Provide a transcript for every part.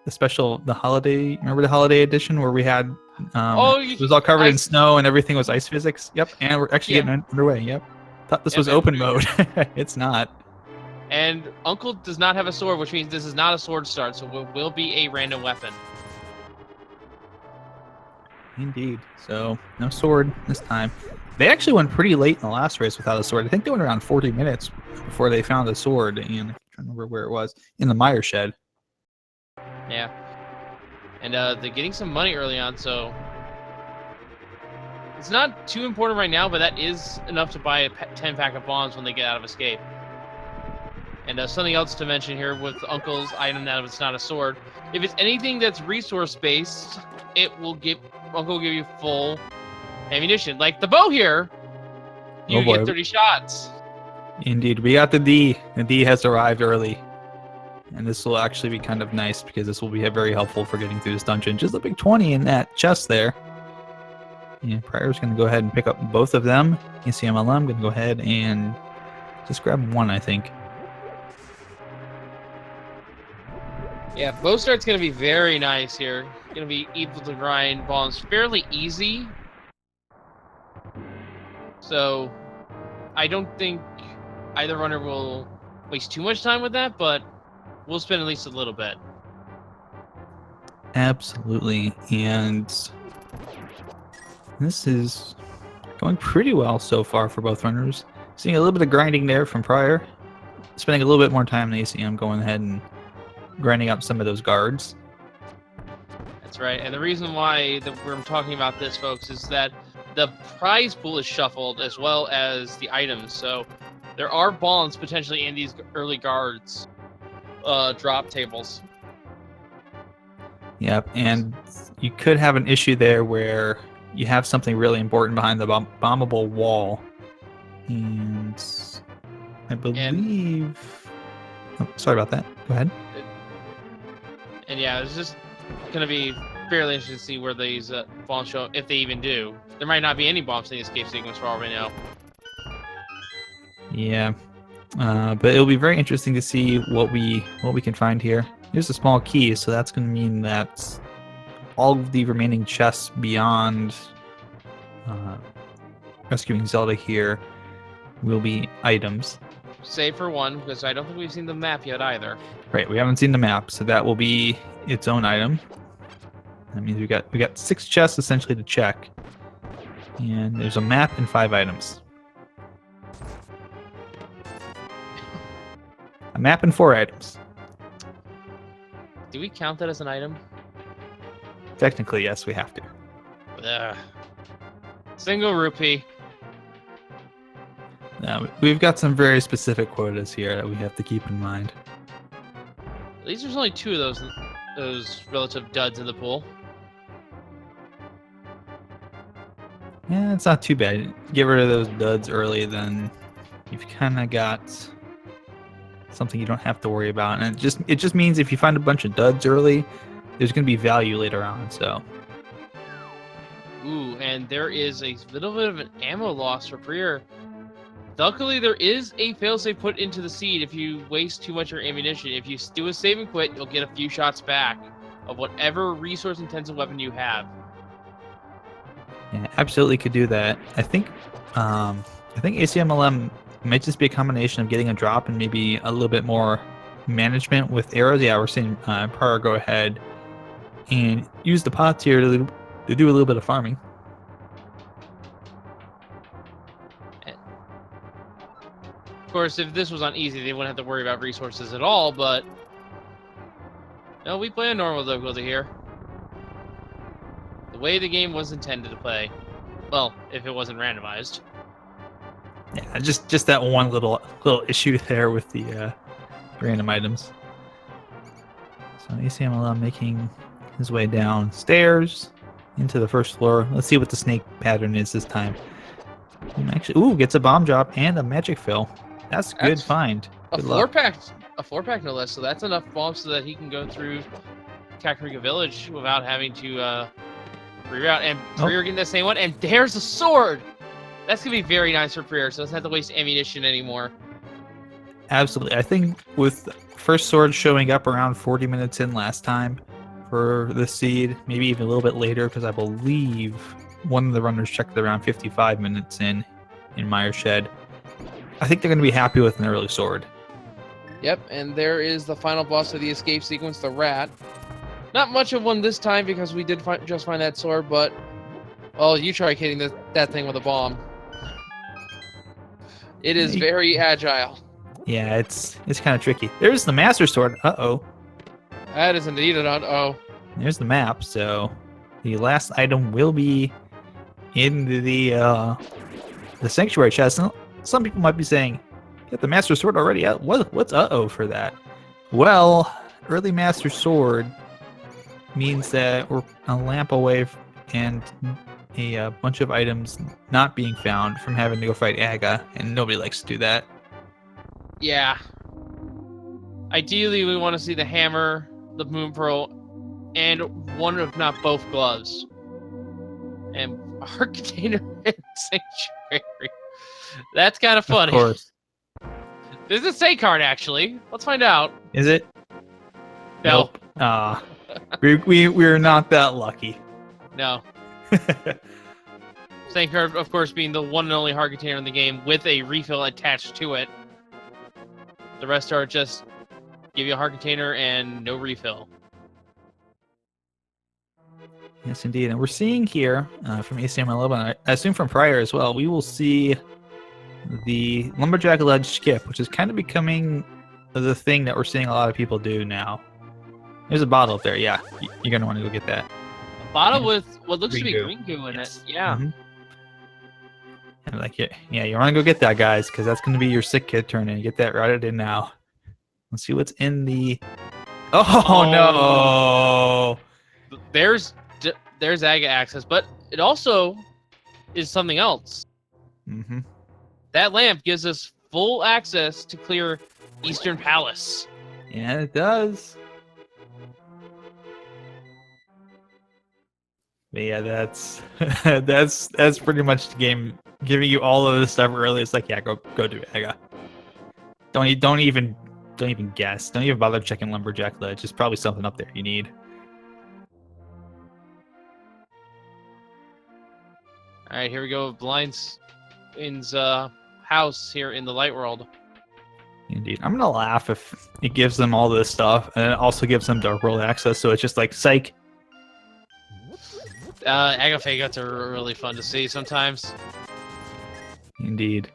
the special, the holiday. Remember the holiday edition where we had Oh, it was all covered in snow and everything was ice physics. Yep, and we're actually getting underway. Yep, thought this was open mode. It's not. And Uncle does not have a sword, which means this is not a sword start, so it will be a random weapon. Indeed. So no sword this time. They actually went pretty late in the last race without a sword. I think they went around 40 minutes before they found a sword, and I'm trying to remember where it was, in the Meyer shed. Yeah. And they're getting some money early on, so it's not too important right now, but that is enough to buy a 10-pack of bombs when they get out of escape. And something else to mention here with Uncle's item that it's not a sword. If it's anything that's resource-based, it will give Uncle will give you full ammunition. Like the bow here, you get 30 shots. Indeed. We got the D. The D has arrived early. And this will actually be kind of nice because this will be very helpful for getting through this dungeon. Just a big 20 in that chest there. And prieR's going to go ahead and pick up both of them. Acmlm going to go ahead and just grab one, I think. Yeah, bow start's going to be very nice here. Going to be able to grind bombs fairly easy. So, I don't think either runner will waste too much time with that, but we'll spend at least a little bit. Absolutely. And this is going pretty well so far for both runners. Seeing a little bit of grinding there from prieR. Spending a little bit more time than ACM going ahead and grinding up some of those guards. That's right. And the reason why we're talking about this, folks, is that the prize pool is shuffled as well as the items. So there are bombs potentially in these early guards drop tables. Yep, and you could have an issue there where you have something really important behind the bombable wall. And I believe... Oh, sorry about that. Go ahead. And yeah, it's just going to be fairly interesting to see where these bombs show up, if they even do. There might not be any bombs in the escape sequence for all we know. Yeah, but it'll be very interesting to see what we can find here. Here's a small key, so that's going to mean that all of the remaining chests beyond rescuing Zelda here will be items. Save for one, because I don't think we've seen the map yet either. Right, we haven't seen the map, so that will be its own item. That means we got 6 chests essentially to check, and there's a map and 5 items. A map and 4 items. Do we count that as an item? Technically, yes, we have to. Ugh. Single rupee. Now, we've got some very specific quotas here that we have to keep in mind. At least there's only 2 of those relative duds in the pool. Yeah, it's not too bad. Get rid of those duds early, then you've kind of got something you don't have to worry about. And it just means if you find a bunch of duds early, there's going to be value later on. So. Ooh, and there is a little bit of an ammo loss for prieR. Luckily, there is a failsafe put into the seed if you waste too much of your ammunition. If you do a save and quit, you'll get a few shots back of whatever resource-intensive weapon you have. Yeah, absolutely could do that. I think Acmlm might just be a combination of getting a drop and maybe a little bit more management with arrows. Yeah, we're seeing prieR go ahead and use the pots here to do a little bit of farming. Of course, if this was on easy, they wouldn't have to worry about resources at all, but no, we play a normal difficulty here. The way the game was intended to play. Well, if it wasn't randomized. Yeah, just that one little issue there with the random items. So Acmlm making his way downstairs into the first floor. Let's see what the snake pattern is this time. Actually, gets a bomb drop and a magic fill. That's good find. A 4-pack no less. So that's enough bombs so that he can go through Kakariko Village without having to reroute. And prieR getting the same one. And there's a sword. That's gonna be very nice for prieR. So doesn't have to waste ammunition anymore. Absolutely. I think with first sword showing up around 40 minutes in last time, for the seed, maybe even a little bit later, because I believe one of the runners checked around 55 minutes in Meyer Shed. I think they're going to be happy with an early sword. Yep, and there is the final boss of the escape sequence, the rat. Not much of one this time because we did just find that sword, but well, you try hitting that thing with a bomb. It is very agile. Yeah, it's kind of tricky. There's the Master Sword. Uh-oh. That is indeed an uh-oh. There's the map, so the last item will be in the Sanctuary chest. Some people might be saying, get the Master Sword already out. What's uh-oh for that? Well, early Master Sword means that we're a lamp away and a bunch of items not being found from having to go fight Aga, and nobody likes to do that. Yeah. Ideally, we want to see the hammer, the moon pearl, and one if not both gloves. And our container and sanctuary. That's kind of funny. Of course. There's a say card, actually. Let's find out. Is it? No. Nope. We're not that lucky. No. Say card, of course, being the one and only hard container in the game with a refill attached to it. The rest are just give you a hard container and no refill. Yes, indeed. And we're seeing here from ACML11, I assume from prior as well, we will see the Lumberjack Ledge skip, which is kind of becoming the thing that we're seeing a lot of people do now. There's a bottle up there. Yeah, you're going to want to go get that. A bottle with what looks to be green goo in it. Yeah. Mm-hmm. And like, yeah, you want to go get that, guys, because that's going to be your sick kid turn in. Get that routed in now. Let's see what's in the... Oh, no! There's Aga access, but it also is something else. Mm-hmm. That lamp gives us full access to clear Eastern Palace. Yeah, it does. But yeah, that's that's pretty much the game giving you all of this stuff early. It's like, yeah, go do it, Aga. Don't even guess. Don't even bother checking Lumberjack Ledge. There's probably something up there you need. All right, here we go. Blind's house here in the light world. Indeed. I'm gonna laugh if it gives them all this stuff and it also gives them Dark World access, so it's just like, psych. Aga Faggots are really fun to see sometimes. Indeed.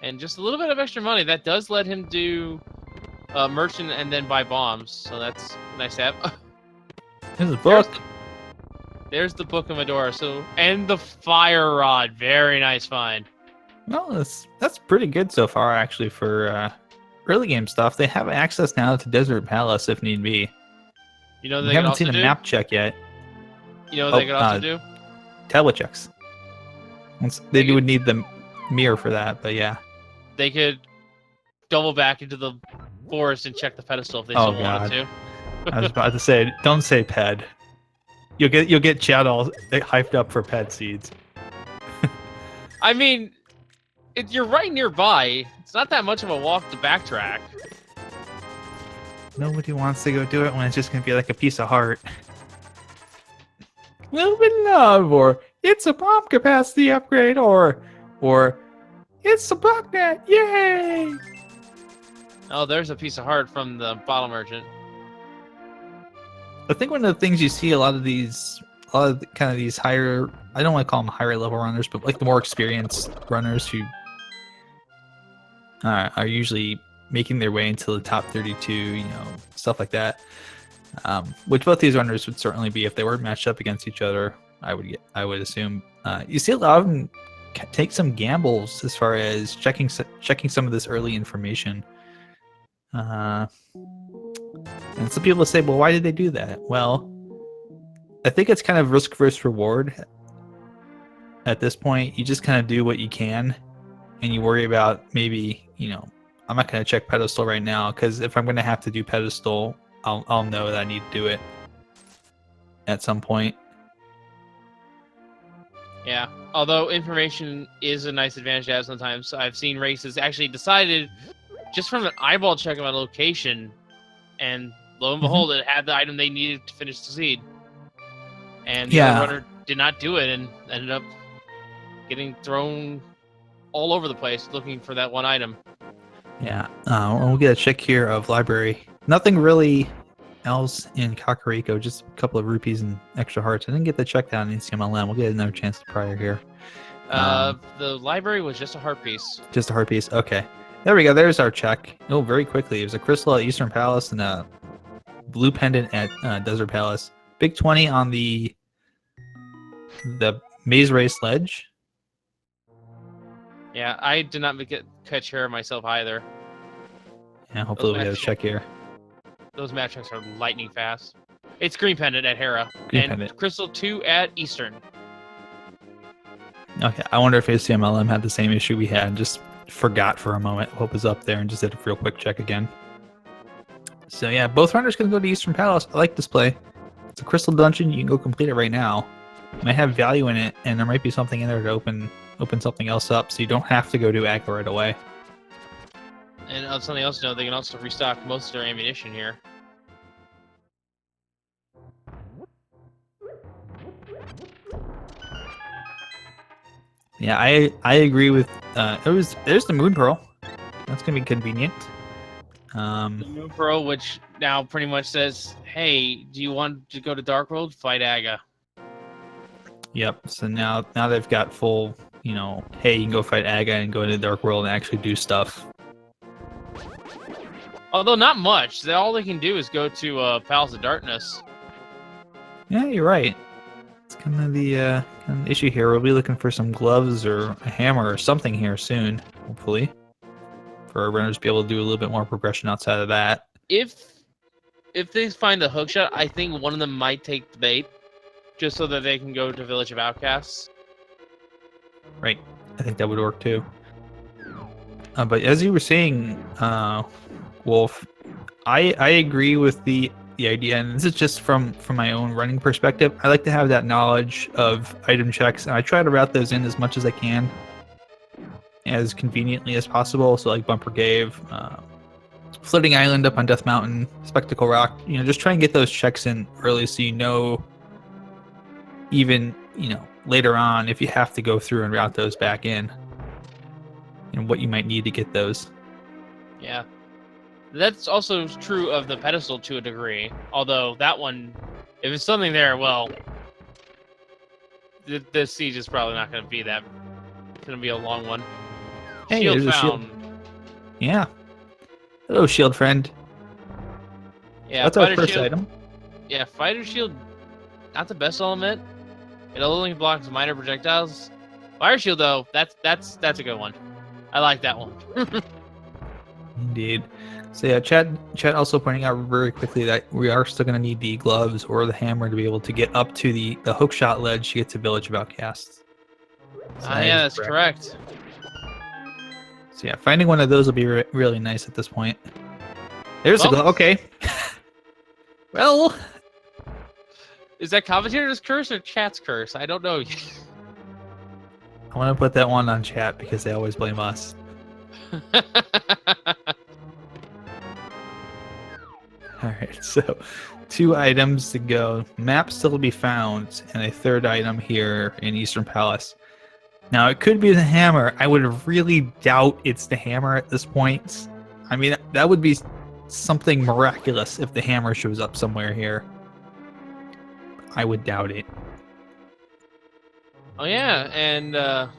And just a little bit of extra money. That does let him do merchant and then buy bombs, so that's nice to have. There's a book. There's the Book of Medora, and the fire rod. Very nice find. Well, that's pretty good so far, actually, for early game stuff. They have access now to Desert Palace if need be. You know, we haven't seen a map check yet. You know what they could also do? Tablet checks. They would need the mirror for that, but yeah. They could double back into the forest and check the pedestal if they still wanted to. I was about to say, don't say ped. You'll get Chad all hyped up for ped seeds. I mean, you're right nearby. It's not that much of a walk to backtrack. Nobody wants to go do it when it's just gonna be like a piece of heart. Little bit of love, or it's a bomb capacity upgrade, or it's a blocknet, yay! Oh, there's a piece of heart from the bottle merchant. I think one of the things you see a lot of these higher, I don't want to call them higher level runners, but like the more experienced runners who are usually making their way into the top 32, stuff like that. Which both these runners would certainly be if they were matched up against each other. I would assume. You see a lot of them take some gambles as far as checking some of this early information. And some people say, well, why did they do that? Well, I think it's kind of risk versus reward. At this point, you just kind of do what you can, and you worry about maybe, I'm not going to check pedestal right now, because if I'm going to have to do pedestal, I'll know that I need to do it at some point. Yeah, although information is a nice advantage to have sometimes. I've seen races actually decided just from an eyeball check of a location, and lo and behold, it had the item they needed to finish the seed. And the Yeah. other runner did not do it and ended up getting thrown all over the place looking for that one item. Yeah. We'll get a check here of library. Nothing really else in Kakariko, just a couple of rupees and extra hearts. I didn't get the check down in ACMLM. We'll get another chance to prior here. The library was just a heart piece. Just a heart piece. Okay. There we go. There's our check. Oh, very quickly. There's a crystal at Eastern Palace and a blue pendant at Desert Palace. Big 20 on the maze race ledge. Yeah, I did not catch hair myself either. Yeah, hopefully we get a check here. Those map checks are lightning fast. It's green pendant at Hera. Green and pendant. Crystal 2 at Eastern. Okay, I wonder if ACMLM had the same issue we had. Just forgot for a moment. Hope is up there and just did a real quick check again. So yeah, both runners can go to Eastern Palace. I like this play. It's a crystal dungeon. You can go complete it right now. It might have value in it, and there might be something in there to open something else up, so you don't have to go do Agla right away. And something else to know, they can also restock most of their ammunition here. Yeah, I agree with there's the Moon Pearl. That's gonna be convenient. The Moon Pearl, which now pretty much says, hey, do you want to go to Dark World? Fight Aga. Yep. So now they've got full, hey, you can go fight Aga and go into the Dark World and actually do stuff. Although not much. All they can do is go to Palace of Darkness. Yeah, you're right. It's kind of the issue here. We'll be looking for some gloves or a hammer or something here soon, hopefully, for our runners to be able to do a little bit more progression outside of that. If they find the hookshot, I think one of them might take the bait, just so that they can go to Village of Outcasts. Right. I think that would work too. But as you were saying, Wolf, I agree with the idea, and this is just from my own running perspective. I like to have that knowledge of item checks, and I try to route those in as much as I can, as conveniently as possible. So like Bumper Cave, Floating Island up on Death Mountain, Spectacle Rock, just try and get those checks in early so even later on if you have to go through and route those back in and what you might need to get those. Yeah. That's also true of the pedestal to a degree. Although that one, if it's something there, well, the siege is probably not going to be that. It's going to be a long one. Hey, Shield there's found. a shield. Yeah. Hello, shield friend. Yeah, that's our first item. Yeah, fighter shield, not the best element. It only blocks minor projectiles. Fire shield, though, that's a good one. I like that one. Indeed. So yeah, chat also pointing out very quickly that we are still going to need the gloves or the hammer to be able to get up to the hookshot ledge to get to Village of Outcasts. So yeah, that's correct. So yeah, finding one of those will be really nice at this point. There's a glove. Okay. Well, is that commentator's curse or chat's curse? I don't know. I want to put that one on chat because they always blame us. Alright, so 2 items to go. Map still to be found, and a 3rd item here in Eastern Palace. Now, it could be the hammer. I would really doubt it's the hammer at this point. I mean, that would be something miraculous if the hammer shows up somewhere here. I would doubt it. Oh yeah, and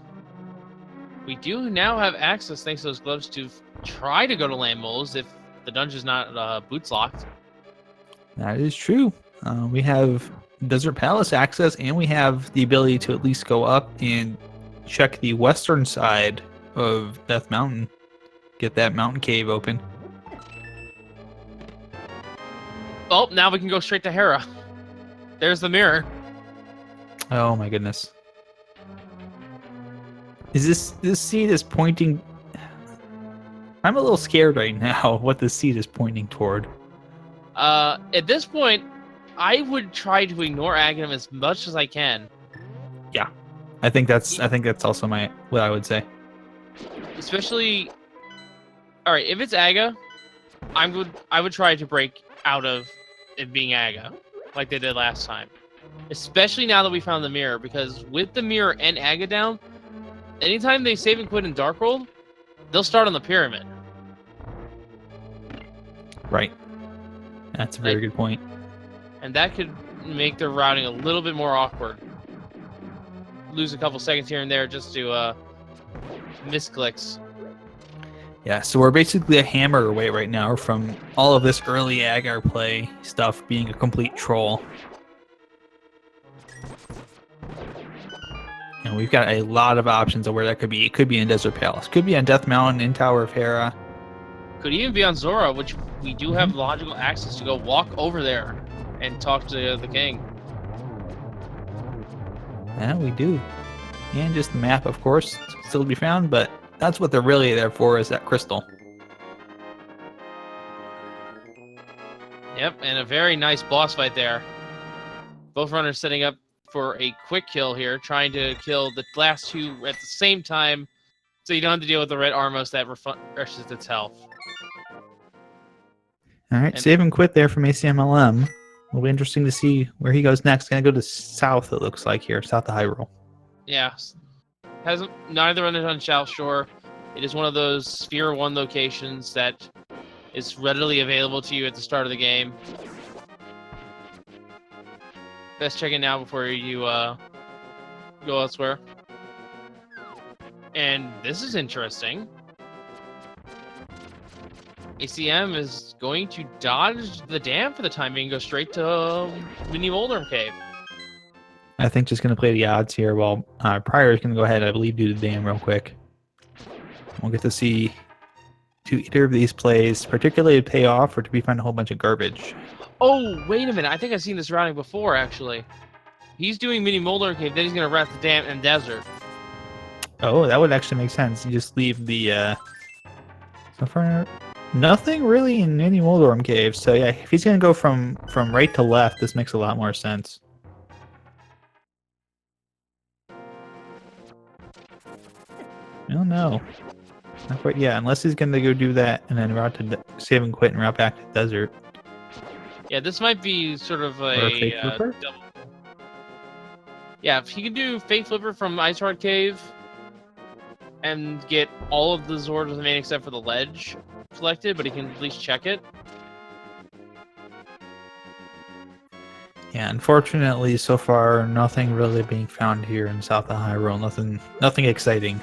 we do now have access, thanks to those gloves, to try to go to Land Moles if the dungeon's not boots locked. That is true. We have Desert Palace access, and we have the ability to at least go up and check the western side of Death Mountain. Get that mountain cave open. Oh, now we can go straight to Hera. There's the mirror. Oh my goodness. Is this seed is pointing... I'm a little scared right now what the seed is pointing toward. At this point, I would try to ignore Aghanim as much as I can. Yeah. I think that's also what I would say. Especially, all right, if it's Aga, I would try to break out of it being Aga, like they did last time. Especially now that we found the mirror, because with the mirror and Aga down, anytime they save and quit in Dark World, they'll start on the pyramid. Right. That's a very good point. And that could make their routing a little bit more awkward. Lose a couple seconds here and there just to misclicks. Yeah, so we're basically a hammer away right now from all of this early Agar play stuff being a complete troll. And we've got a lot of options of where that could be. It could be in Desert Palace. Could be on Death Mountain, in Tower of Hera. Could even be on Zora, which we do have logical access to go walk over there and talk to the king. Yeah, we do. And just the map, of course, still to be found, but that's what they're really there for, is that crystal. Yep, and a very nice boss fight there. Both runners setting up for a quick kill here, trying to kill the last two at the same time, so you don't have to deal with the red Armos that refreshes its health. All right, save and quit there from Acmlm. It'll be interesting to see where he goes next. Gonna go to south, it looks like here, south of Hyrule. Yeah, neither runners on South Shore. It is one of those Sphere 1 locations that is readily available to you at the start of the game. Best check in now before you go elsewhere. And this is interesting. ACM is going to dodge the dam for the time being and go straight to Mini Moldrum Cave. I think just going to play the odds here while prieR is going to go ahead, I believe, do the dam real quick. We'll get to see do either of these plays particularly pay off, or do we find a whole bunch of garbage? Oh, wait a minute. I think I've seen this routing before, actually. He's doing Mini Moldrum Cave, then he's going to route the dam and desert. Oh, that would actually make sense. You just leave the... So far, nothing really in Mini Moldrum Cave. So yeah, if he's going to go from right to left, this makes a lot more sense. Oh no. Not quite yet, unless he's going to go do that and then route to save and quit and route back to desert. Yeah, this might be sort of a fake flipper? double. Yeah, if he can do Fake Flipper from Ice Rod Cave and get all of the Zords remain except for the ledge collected, but he can at least check it. Yeah, unfortunately, so far, nothing really being found here in south of Hyrule. Nothing exciting.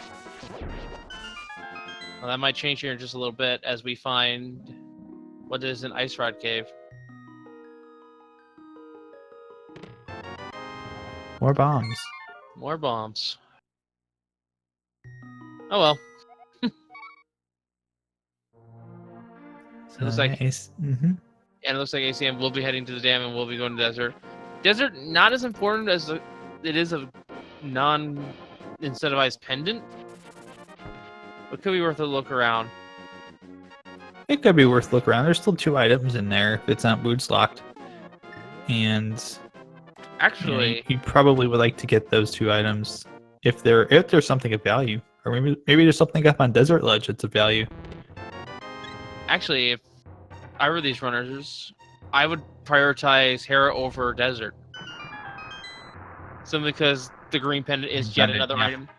Well, that might change here in just a little bit as we find what is an Ice Rod Cave. More bombs. More bombs. Oh well. So, It looks like, mm-hmm. and it looks like ACM will be heading to the dam and we'll be going to desert. Desert, not as important as it is a non-incentivized pendant, but could be worth a look around. It could be worth a look around. There's still 2 items in there if it's not boots locked. And Actually, you probably would like to get those 2 items if there's something of value. Or maybe there's something up on Desert Ledge that's of value. Actually, if I were these runners, I would prioritize Hera over Desert. Simply because the green pendant is yet another item.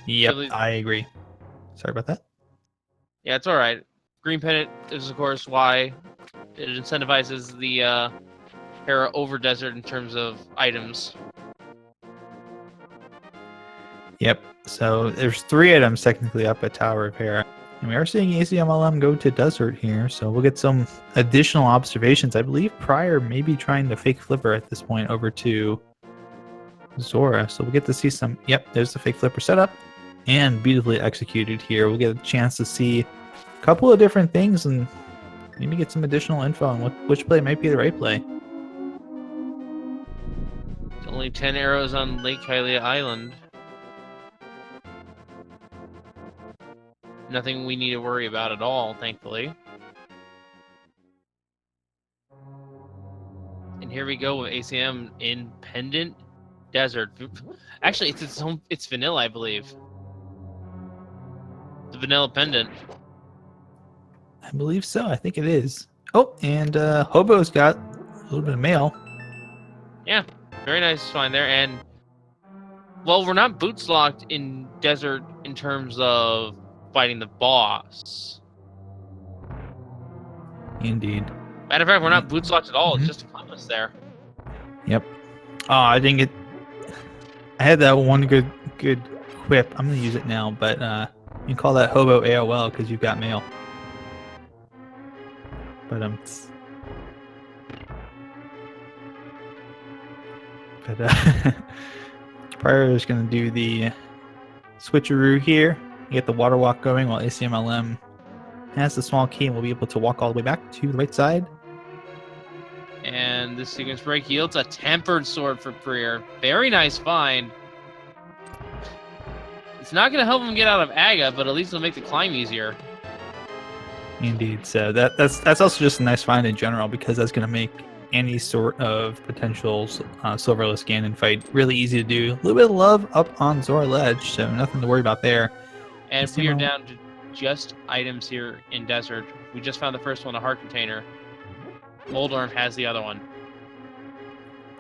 Yep, I agree. Sorry about that. Yeah, it's alright. Green pendant is, of course, why it incentivizes the Hera over Desert in terms of items. Yep, so there's 3 items technically up at Tower of Hera. And we are seeing Acmlm go to desert here, so we'll get some additional observations. I believe prieR may be trying to Fake Flipper at this point over to Zora. So we'll get to see some... Yep, there's the Fake Flipper setup. And beautifully executed here. We'll get a chance to see a couple of different things and maybe get some additional info on which play might be the right play. Only 10 arrows on Lake Hylia Island. Nothing we need to worry about at all, thankfully. And here we go with ACM in Pendant Desert. Actually, it's vanilla, I believe. The vanilla pendant. I believe so. I think it is. Oh, and Hobo's got a little bit of mail. Yeah, very nice find there. And, well, we're not boots locked in desert in terms of fighting the boss. Indeed. Matter of fact, we're not boots locked at all. Mhm. It's just a compass there. Yep. Oh, I didn't get. I had that one good quip. I'm gonna use it now, but you can call that Hobo AOL because you've got mail. But prieR is gonna do the switcheroo here. Get the water walk going while ACMLM has the small key and we'll be able to walk all the way back to the right side. And this sequence break yields a tempered sword for prieR. Very nice find. It's not going to help him get out of Aga, but at least it'll make the climb easier. Indeed. So that's also just a nice find in general because that's going to make any sort of potential silverless Ganon fight really easy to do. A little bit of love up on Zora Ledge, so nothing to worry about there. And we are down to just items here in Desert. We just found the first one, a heart container. Moldorm has the other one.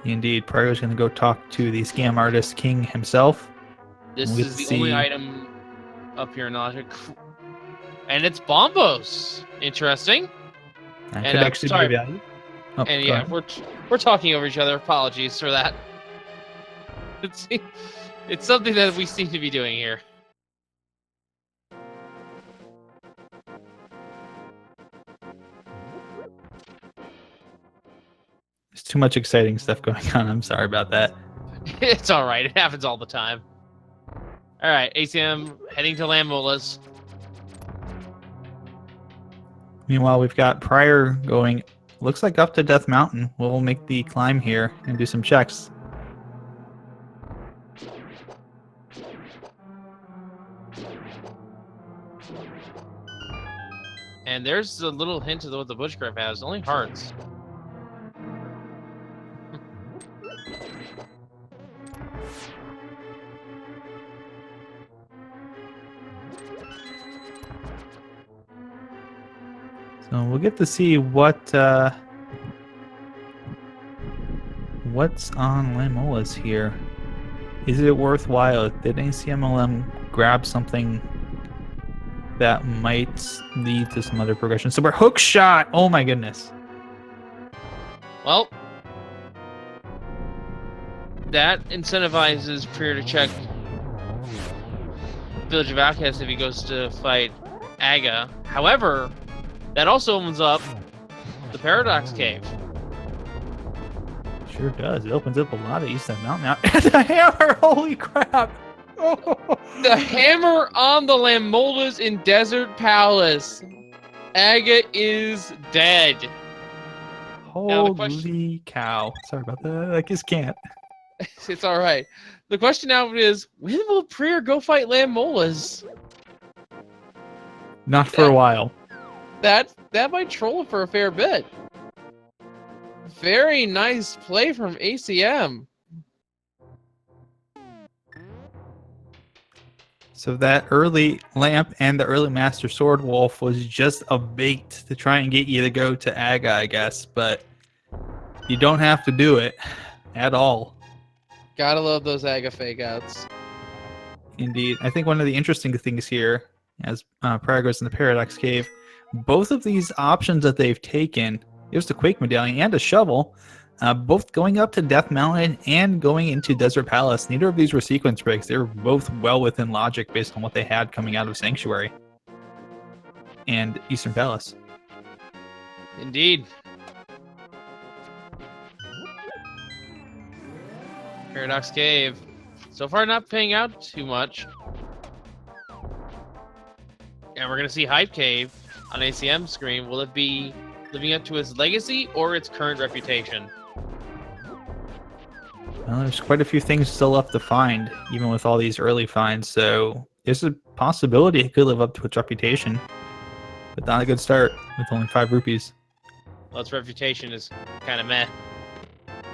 Indeed. prieR is going to go talk to the scam artist king himself. This is the only item up here in Logic. And it's Bombos. Interesting. That could actually be value. Oh, and yeah, we're talking over each other. Apologies for that. It's something that we seem to be doing here. There's too much exciting stuff going on. I'm sorry about that. It's all right. It happens all the time. All right, ACM heading to Lamola's. Meanwhile, we've got prieR going, looks like up to Death Mountain. We'll make the climb here and do some checks. And there's a little hint of what the bushcraft has. Only hearts. So we'll get to see what's on Lamola's here. Is it worthwhile? Did ACMLM grab something that might lead to some other progression? So we're hook shot. Oh my goodness. Well, that incentivizes prieR to check Village of Outcasts if he goes to fight Aga. However, that also opens up the Paradox Cave. Sure does. It opens up a lot of Eastern Mountain now. And the hammer! Holy crap! Oh. The hammer on the Lamola's in Desert Palace. Aga is dead. Holy cow. Sorry about that. I just can't. It's all right. The question now is, when will prieR go fight Lamola's? Not for a while. That might troll it for a fair bit. Very nice play from ACM. So that early lamp and the early Master Sword Wolf was just a bait to try and get you to go to Aga, I guess. But you don't have to do it at all. Gotta love those Aga fake outs. Indeed. I think one of the interesting things here, as prieR goes in the Paradox Cave, both of these options that they've taken, there's the Quake Medallion and a shovel, both going up to Death Mountain and going into Desert Palace. Neither of these were sequence breaks. They were both well within logic based on what they had coming out of Sanctuary and Eastern Palace. Indeed. Paradox Cave. So far not paying out too much. And we're going to see Hype Cave on ACM screen. Will it be living up to its legacy or its current reputation? Well, there's quite a few things still left to find, even with all these early finds. So there's a possibility it could live up to its reputation. But not a good start with only 5 rupees. Well, its reputation is kind of meh.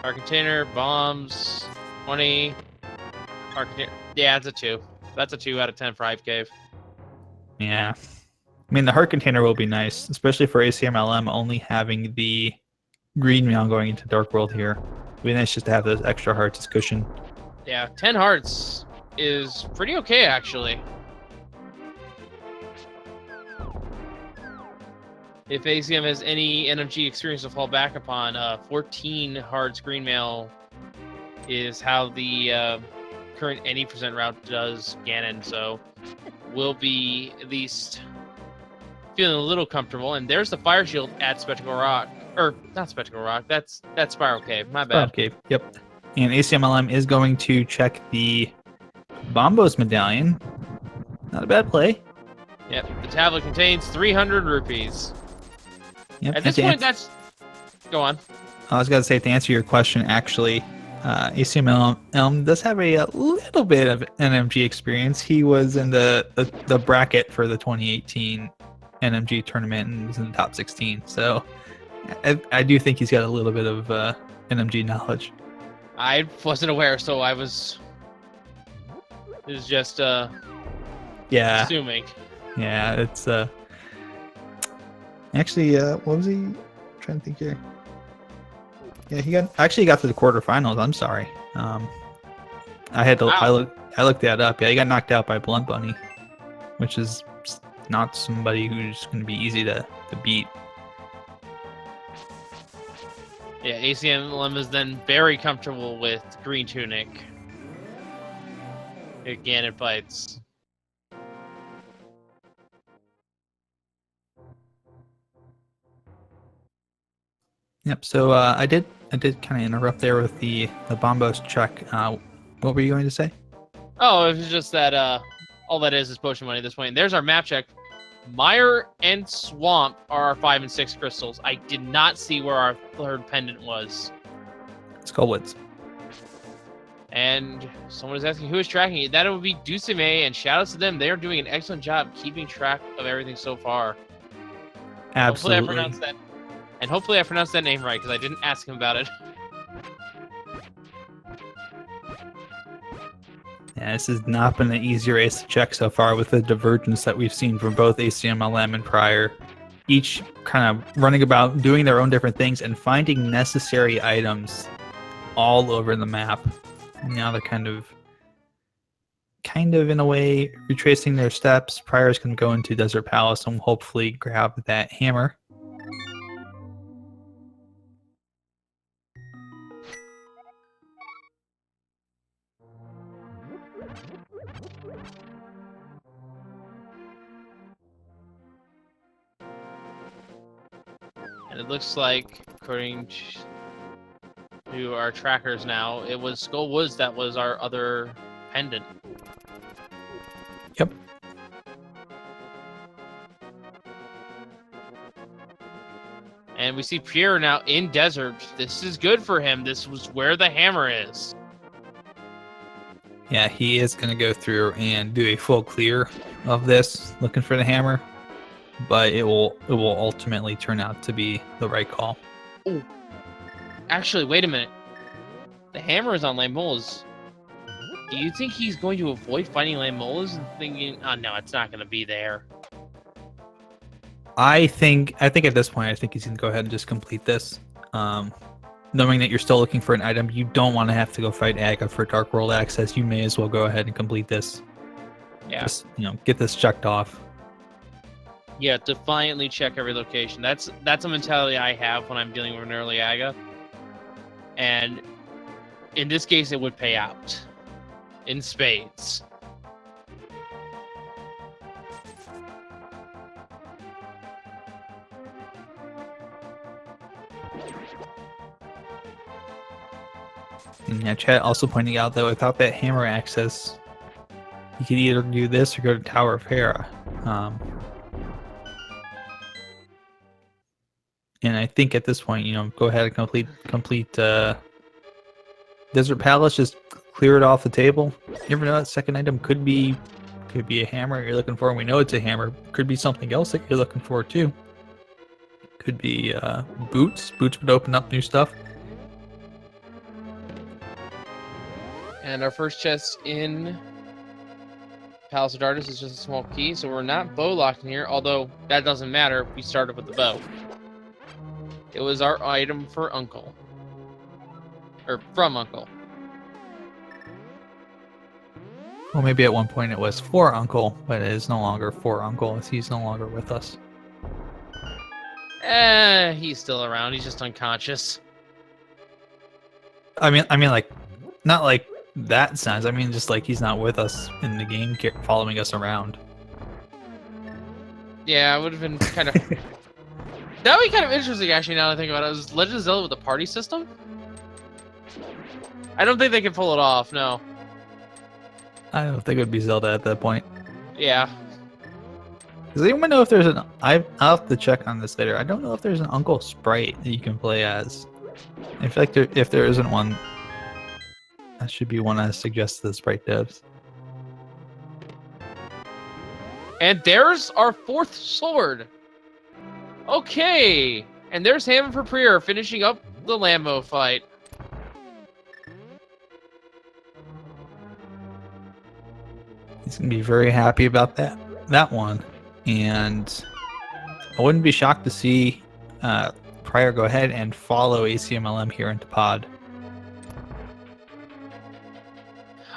Our container, bombs, 20. Our container. Yeah, it's a 2. That's a 2 out of 10 for Hype Cave. Yeah. I mean, the heart container will be nice, especially for ACMLM only having the green mail going into Dark World here. It'd be nice just to have those extra hearts as cushion. Yeah, 10 hearts is pretty okay, actually. If ACM has any NMG experience to fall back upon, 14 hearts green mail is how the current any percent route does Ganon, so we'll be at least feeling a little comfortable. And there's the fire shield at Spectacle Rock. Or, not Spectacle Rock, that's Spiral Cave, my bad. Okay, yep. And ACMLM is going to check the Bombos medallion. Not a bad play. Yep, the tablet contains 300 rupees. Yep. At this point, that's... Go on. I was going to say, to answer your question, actually, ACMLM does have a little bit of NMG experience. He was in the bracket for the 2018 NMG tournament and was in the top 16. So I do think he's got a little bit of NMG knowledge. I wasn't aware, so I was... It was just Yeah. assuming. Yeah, it's actually what was he? I'm trying to think here. Yeah, he got to the quarterfinals. I'm sorry. I had to Wow. I looked that up. Yeah, he got knocked out by Blunt Bunny, which is not somebody who's going to be easy to beat. Yeah, ACMLM is then very comfortable with Green Tunic. Again, it bites. Yep. So I did kind of interrupt there with the Bombos check. What were you going to say? Oh, it was just that all that is potion money at this point. There's our map check. Mire and Swamp are our 5 and 6 crystals. I did not see where our third pendant was. Skullwoods. And someone is asking who is tracking it. That would be Dusime, and shout outs to them. They are doing an excellent job keeping track of everything so far. Absolutely. Hopefully I pronounced that. And hopefully I pronounced that name right, because I didn't ask him about it. Yeah, this has not been an easy race to check so far with the divergence that we've seen from both ACMLM and prieR. Each kind of running about, doing their own different things, and finding necessary items all over the map. And now they're kind of in a way retracing their steps. prieR's can go into Desert Palace and hopefully grab that hammer. And it looks like, according to our trackers now, it was Skull Woods that was our other pendant. Yep. And we see prieR now in desert. This is good for him. This was where the hammer is. Yeah, he is going to go through and do a full clear of this, looking for the hammer. But it will ultimately turn out to be the right call. Oh, actually, wait a minute. The hammer is on Lamolas. Do you think he's going to avoid fighting Lamolas and thinking, oh no, it's not going to be there? I think at this point, I think he's going to go ahead and just complete this. Knowing that you're still looking for an item, you don't want to have to go fight Aga for Dark World access. You may as well go ahead and complete this. Yeah. Just, get this checked off. Yeah, defiantly check every location. That's a mentality I have when I'm dealing with an early Aga. And in this case, it would pay out. In spades. And yeah, chat also pointing out that without that hammer access, you could either do this or go to Tower of Hera. And I think at this point, go ahead and complete Desert Palace. Just clear it off the table. You never know, that second item could be a hammer you're looking for. And we know it's a hammer. Could be something else that you're looking for too. Could be boots. Boots would open up new stuff. And our first chest in Palace of Darkness is just a small key, so we're not bow locked in here, although that doesn't matter. We started with the bow. It was our item for Uncle. Or from Uncle. Well, maybe at one point it was for Uncle, but it is no longer for Uncle as he's no longer with us. He's still around. He's just unconscious. I mean, like, not like that sense. I mean, just like he's not with us in the game, following us around. Yeah, it would have been kind of... That would be kind of interesting, actually, now that I think about it. Was Legend of Zelda with a party system? I don't think they can pull it off, no. I don't think it would be Zelda at that point. Yeah. Does anyone know if there's an... I'll have to check on this later. I don't know if there's an Uncle Sprite that you can play as. In fact, if there isn't one, that should be one I suggest to the Sprite devs. And there's our 4th sword. Okay. And there's Hammond for prieR finishing up the Lambo fight. He's going to be very happy about that one. And I wouldn't be shocked to see prieR go ahead and follow Acmlm here into pod.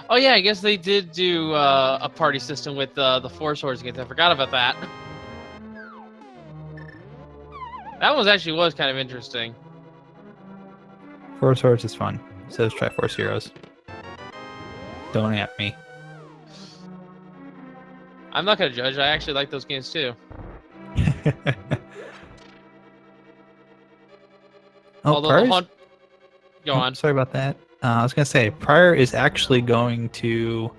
Oh yeah, I guess they did do a party system with the 4 swords against. I forgot about that. That one actually was kind of interesting. 4 swords is fun. Says Triforce Heroes. Don't at me. I'm not gonna judge. I actually like those games too. Although the hunt... Go on. Sorry about that. I was gonna say prieR is actually going to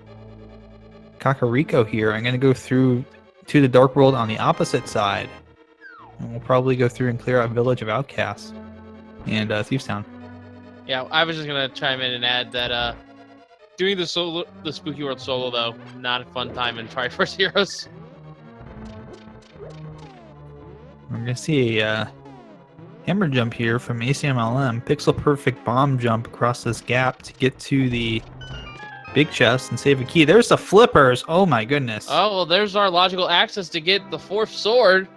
Kakariko here. I'm gonna go through to the Dark World on the opposite side, and we'll probably go through and clear out Village of Outcasts and Thieves Town. Yeah, I was just gonna chime in and add that doing the Spooky World solo though, not a fun time in Triforce Heroes. We're gonna see a hammer jump here from Acmlm, pixel perfect bomb jump across this gap to get to the big chest and save a key. There's the flippers. Oh my goodness. Oh, well, there's our logical access to get the 4th sword.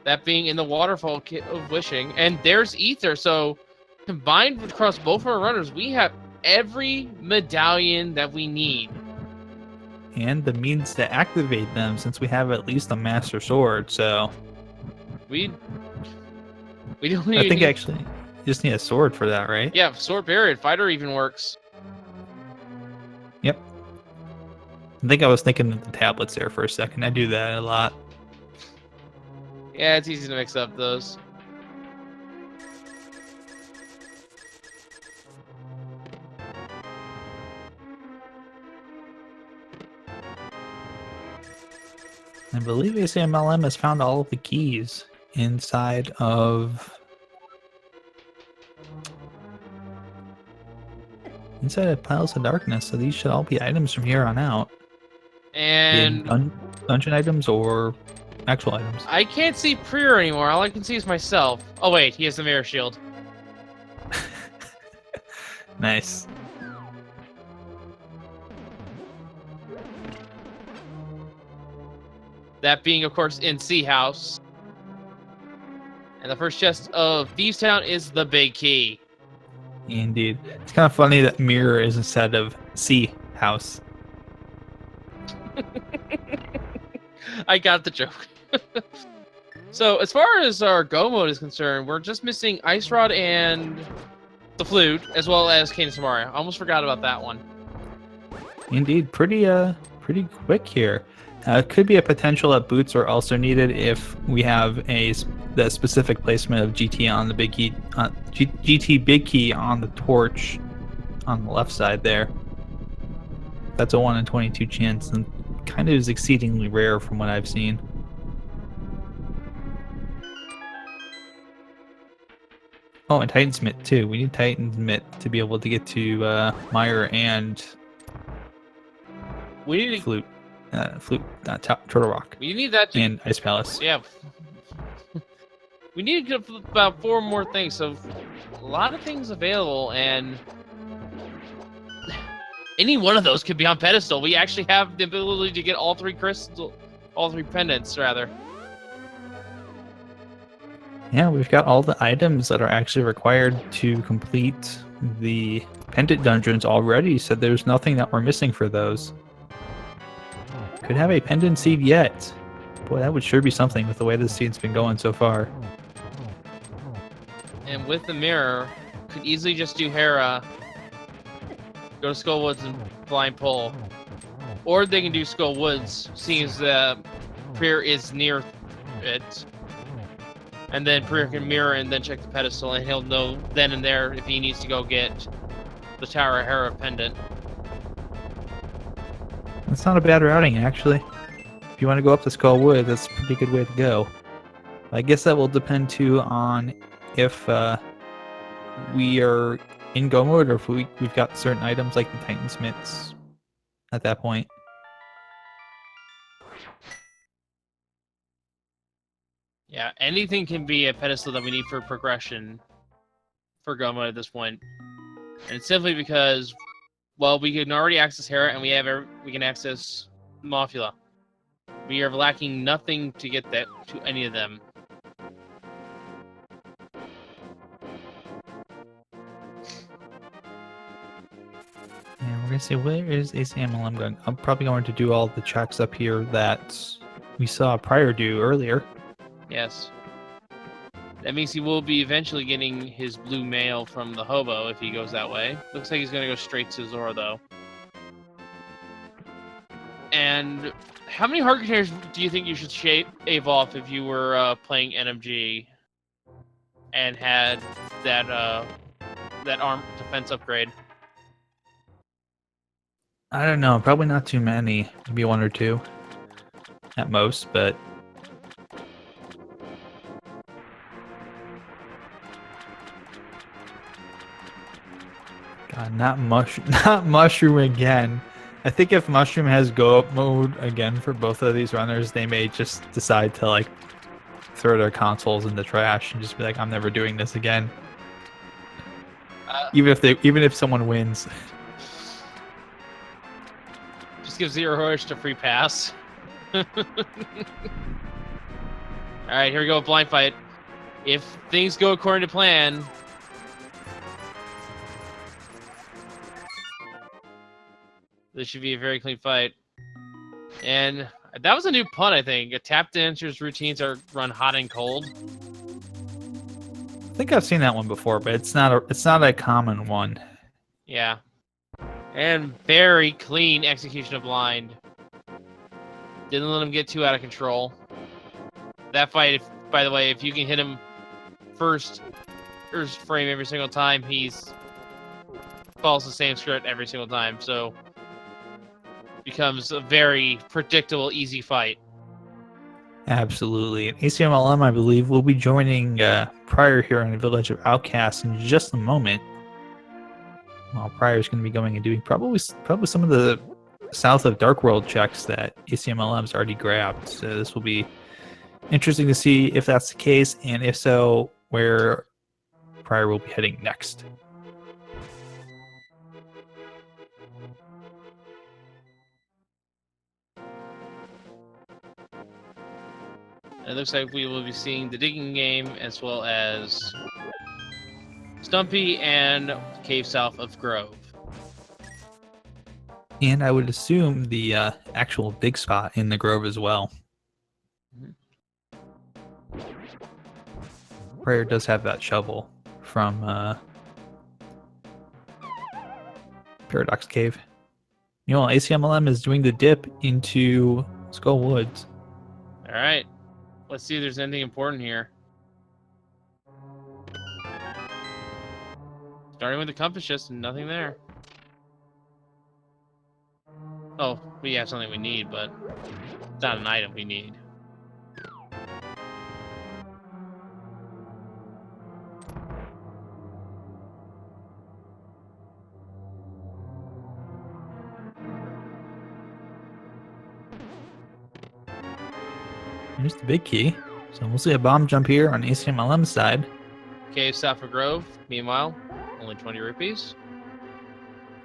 That being in the Waterfall Kit of Wishing. And there's Ether. So combined across both our runners, we have every medallion that we need. And the means to activate them, since we have at least a Master Sword, so... We don't need... I think actually you just need a sword for that, right? Yeah, sword period. Fighter even works. Yep. I think I was thinking of the tablets there for a second. I do that a lot. Yeah, it's easy to mix up those. I believe Acmlm has found all of the keys inside of Palace of Darkness, so these should all be items from here on out. And dungeon items or actual items. I can't see prieR anymore. All I can see is myself. Oh wait, he has the mirror shield. Nice. That being, of course, in Sea House. And the first chest of Thieves Town is the big key. Indeed. It's kind of funny that mirror is instead of Sea House. I got the joke. So, as far as our go mode is concerned, we're just missing Ice Rod and the Flute, as well as Cane Samaria. I almost forgot about that one. Indeed. Pretty quick here. Could be a potential that boots are also needed if we have the specific placement of GT on the big key, GT big key on the torch on the left side there. That's a 1 in 22 chance and kind of is exceedingly rare from what I've seen. Oh, and Titan's Mitt too. We need Titan's Mitt to be able to get to Meyer and We need to... Flute. Turtle Rock. We need that to... And Ice Palace. Yeah. We need to get about 4 more things, so a lot of things available, and Any one of those could be on pedestal. We actually have the ability to get all three pendants, rather. Yeah, we've got all the items that are actually required to complete the pendant dungeons already, so there's nothing that we're missing for those. Could have a pendant seed yet. Boy, that would sure be something with the way this seed's been going so far. And with the mirror, could easily just do Hera, go to Skull Woods and blind pull. Or they can do Skull Woods, seeing as prieR is near it. And then prieR can mirror and then check the pedestal, and he'll know then and there if he needs to go get the Tower of Hera pendant. That's not a bad routing, actually. If you want to go up to Skull Wood, that's a pretty good way to go. I guess that will depend too on if we are in go mode or if we've got certain items like the Titan Smiths at that point. Yeah, anything can be a pedestal that we need for progression for go mode at this point. And it's simply because, well, we can already access Hera and we can access Mothula. We are lacking nothing to get that to any of them. And we're gonna see, where is Acmlm going? I'm probably going to do all the checks up here that we saw prieR do earlier. Yes. That means he will be eventually getting his blue mail from the hobo if he goes that way. Looks like he's going to go straight to Zora, though. And how many heart containers do you think you should shave off if you were playing NMG and had that arm defense upgrade? I don't know, probably not too many. Maybe one or two at most, but God, not mushroom again. I think if mushroom has go up mode again for both of these runners, they may just decide to like throw their consoles in the trash and just be like, I'm never doing this again. Even if someone wins. Just give Zero Horse a free pass. All right, here we go. Blind fight. If things go according to plan, this should be a very clean fight. And that was a new pun, I think. A tap dancer's routines are run hot and cold. I think I've seen that one before, but it's not a common one. Yeah. And very clean execution of blind. Didn't let him get too out of control. That fight, by the way, if you can hit him first frame every single time, he's follows the same script every single time. So becomes a very predictable, easy fight. Absolutely. And Acmlm, I believe, will be joining prieR here in the Village of Outcasts in just a moment. Well, prieR is going to be going and doing probably some of the south of Dark World checks that Acmlm's already grabbed. So this will be interesting to see if that's the case, and if so, where prieR will be heading next. It looks like we will be seeing the digging game as well as Stumpy and Cave South of Grove. And I would assume the actual dig spot in the Grove as well. prieR does have that shovel from Paradox Cave. You know, Acmlm is doing the dip into Skull Woods. All right. Let's see if there's anything important here. Starting with the compass, just nothing there. Oh, we have something we need, but it's not an item we need. Here's the big key. So we'll see a bomb jump here on Acmlm's side. Cave South of Grove, meanwhile, only 20 rupees.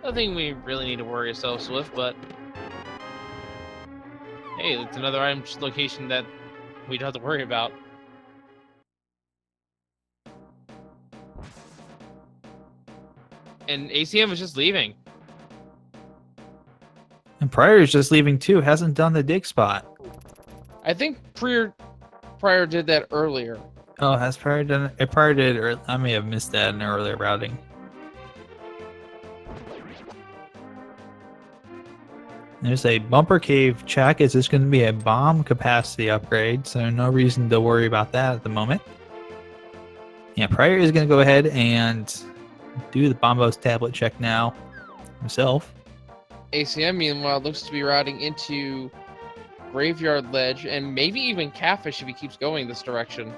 Nothing we really need to worry ourselves with, but hey, it's another item location that we don't have to worry about. And ACM is just leaving. And prieR is just leaving too. Hasn't done the dig spot. I think prieR did that earlier. Oh, has prieR done it? If prieR did, or I may have missed that in earlier routing. There's a bumper cave check. Is this going to be a bomb capacity upgrade? So no reason to worry about that at the moment. Yeah, prieR is going to go ahead and do the Bombos tablet check now himself. ACM, meanwhile, looks to be routing into Graveyard Ledge and maybe even Catfish if he keeps going this direction.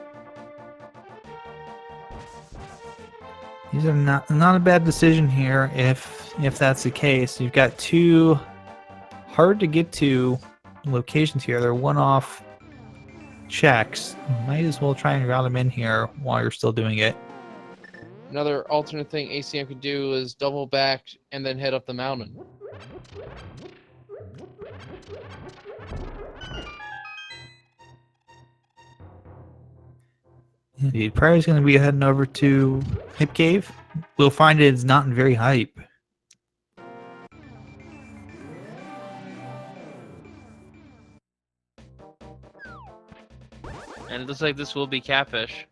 These are not a bad decision here if that's the case. You've got two hard to get to locations here. They're one-off checks. You might as well try and route them in here while you're still doing it. Another alternate thing ACM could do is double back and then head up the mountain. Indeed, prieR is going to be heading over to Hype Cave. We'll find it's not very hype. And it looks like this will be Catfish.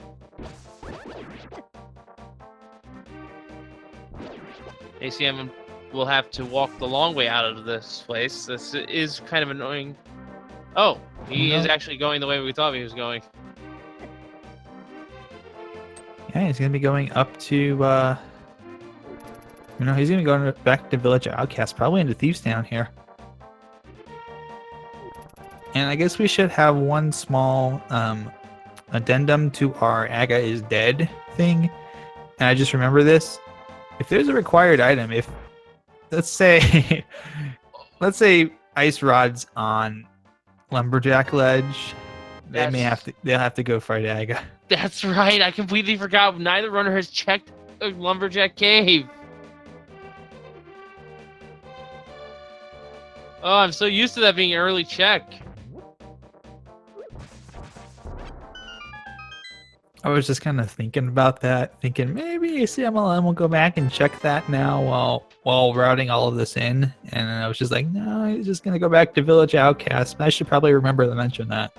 ACM will have to walk the long way out of this place. This is kind of annoying. Oh, he is actually going the way we thought he was going. Yeah, he's going to be going up to, he's going to be going back to Village Outcast, probably into Thieves Town here. And I guess we should have one small addendum to our Aga is dead thing. And I just remember this. If there's a required item, if let's say ice rods on Lumberjack Ledge, they'll have to go fight Aga. That's right. I completely forgot. Neither runner has checked the Lumberjack Cave. Oh, I'm so used to that being an early check. I was just kind of thinking about that, thinking maybe Acmlm will go back and check that now while routing all of this in, and I was just like, no, he's just gonna go back to Village Outcast. I should probably remember to mention that.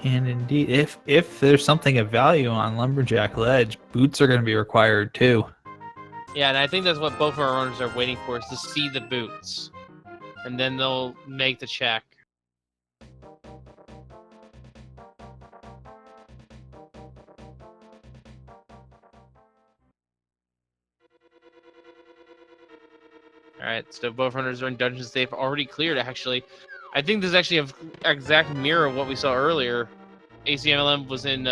And indeed, if there's something of value on Lumberjack Ledge, boots are going to be required too. Yeah, and I think that's what both of our runners are waiting for, is to see the boots. And then they'll make the check. Alright, so both runners are in dungeons they've already cleared, actually. I think this is actually an exact mirror of what we saw earlier. Acmlm was in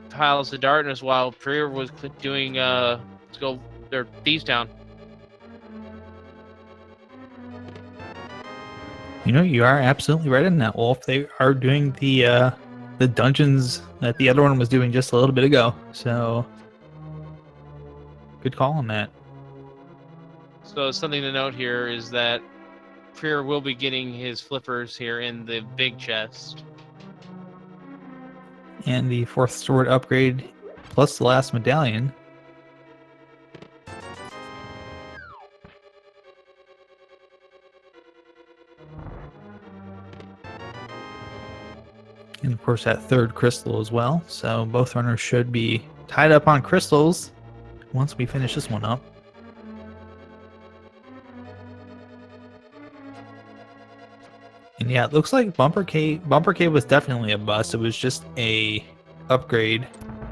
Palace of Darkness while prieR was doing their Thieves Town. You know, you are absolutely right in that, Wolf. They are doing the dungeons that the other one was doing just a little bit ago. So good call on that. So something to note here is that prieR will be getting his flippers here in the big chest. And the 4th sword upgrade plus the last medallion. And of course that 3rd crystal as well. So both runners should be tied up on crystals once we finish this one up. And yeah, it looks like Bumper Cave was definitely a bust. It was just a upgrade,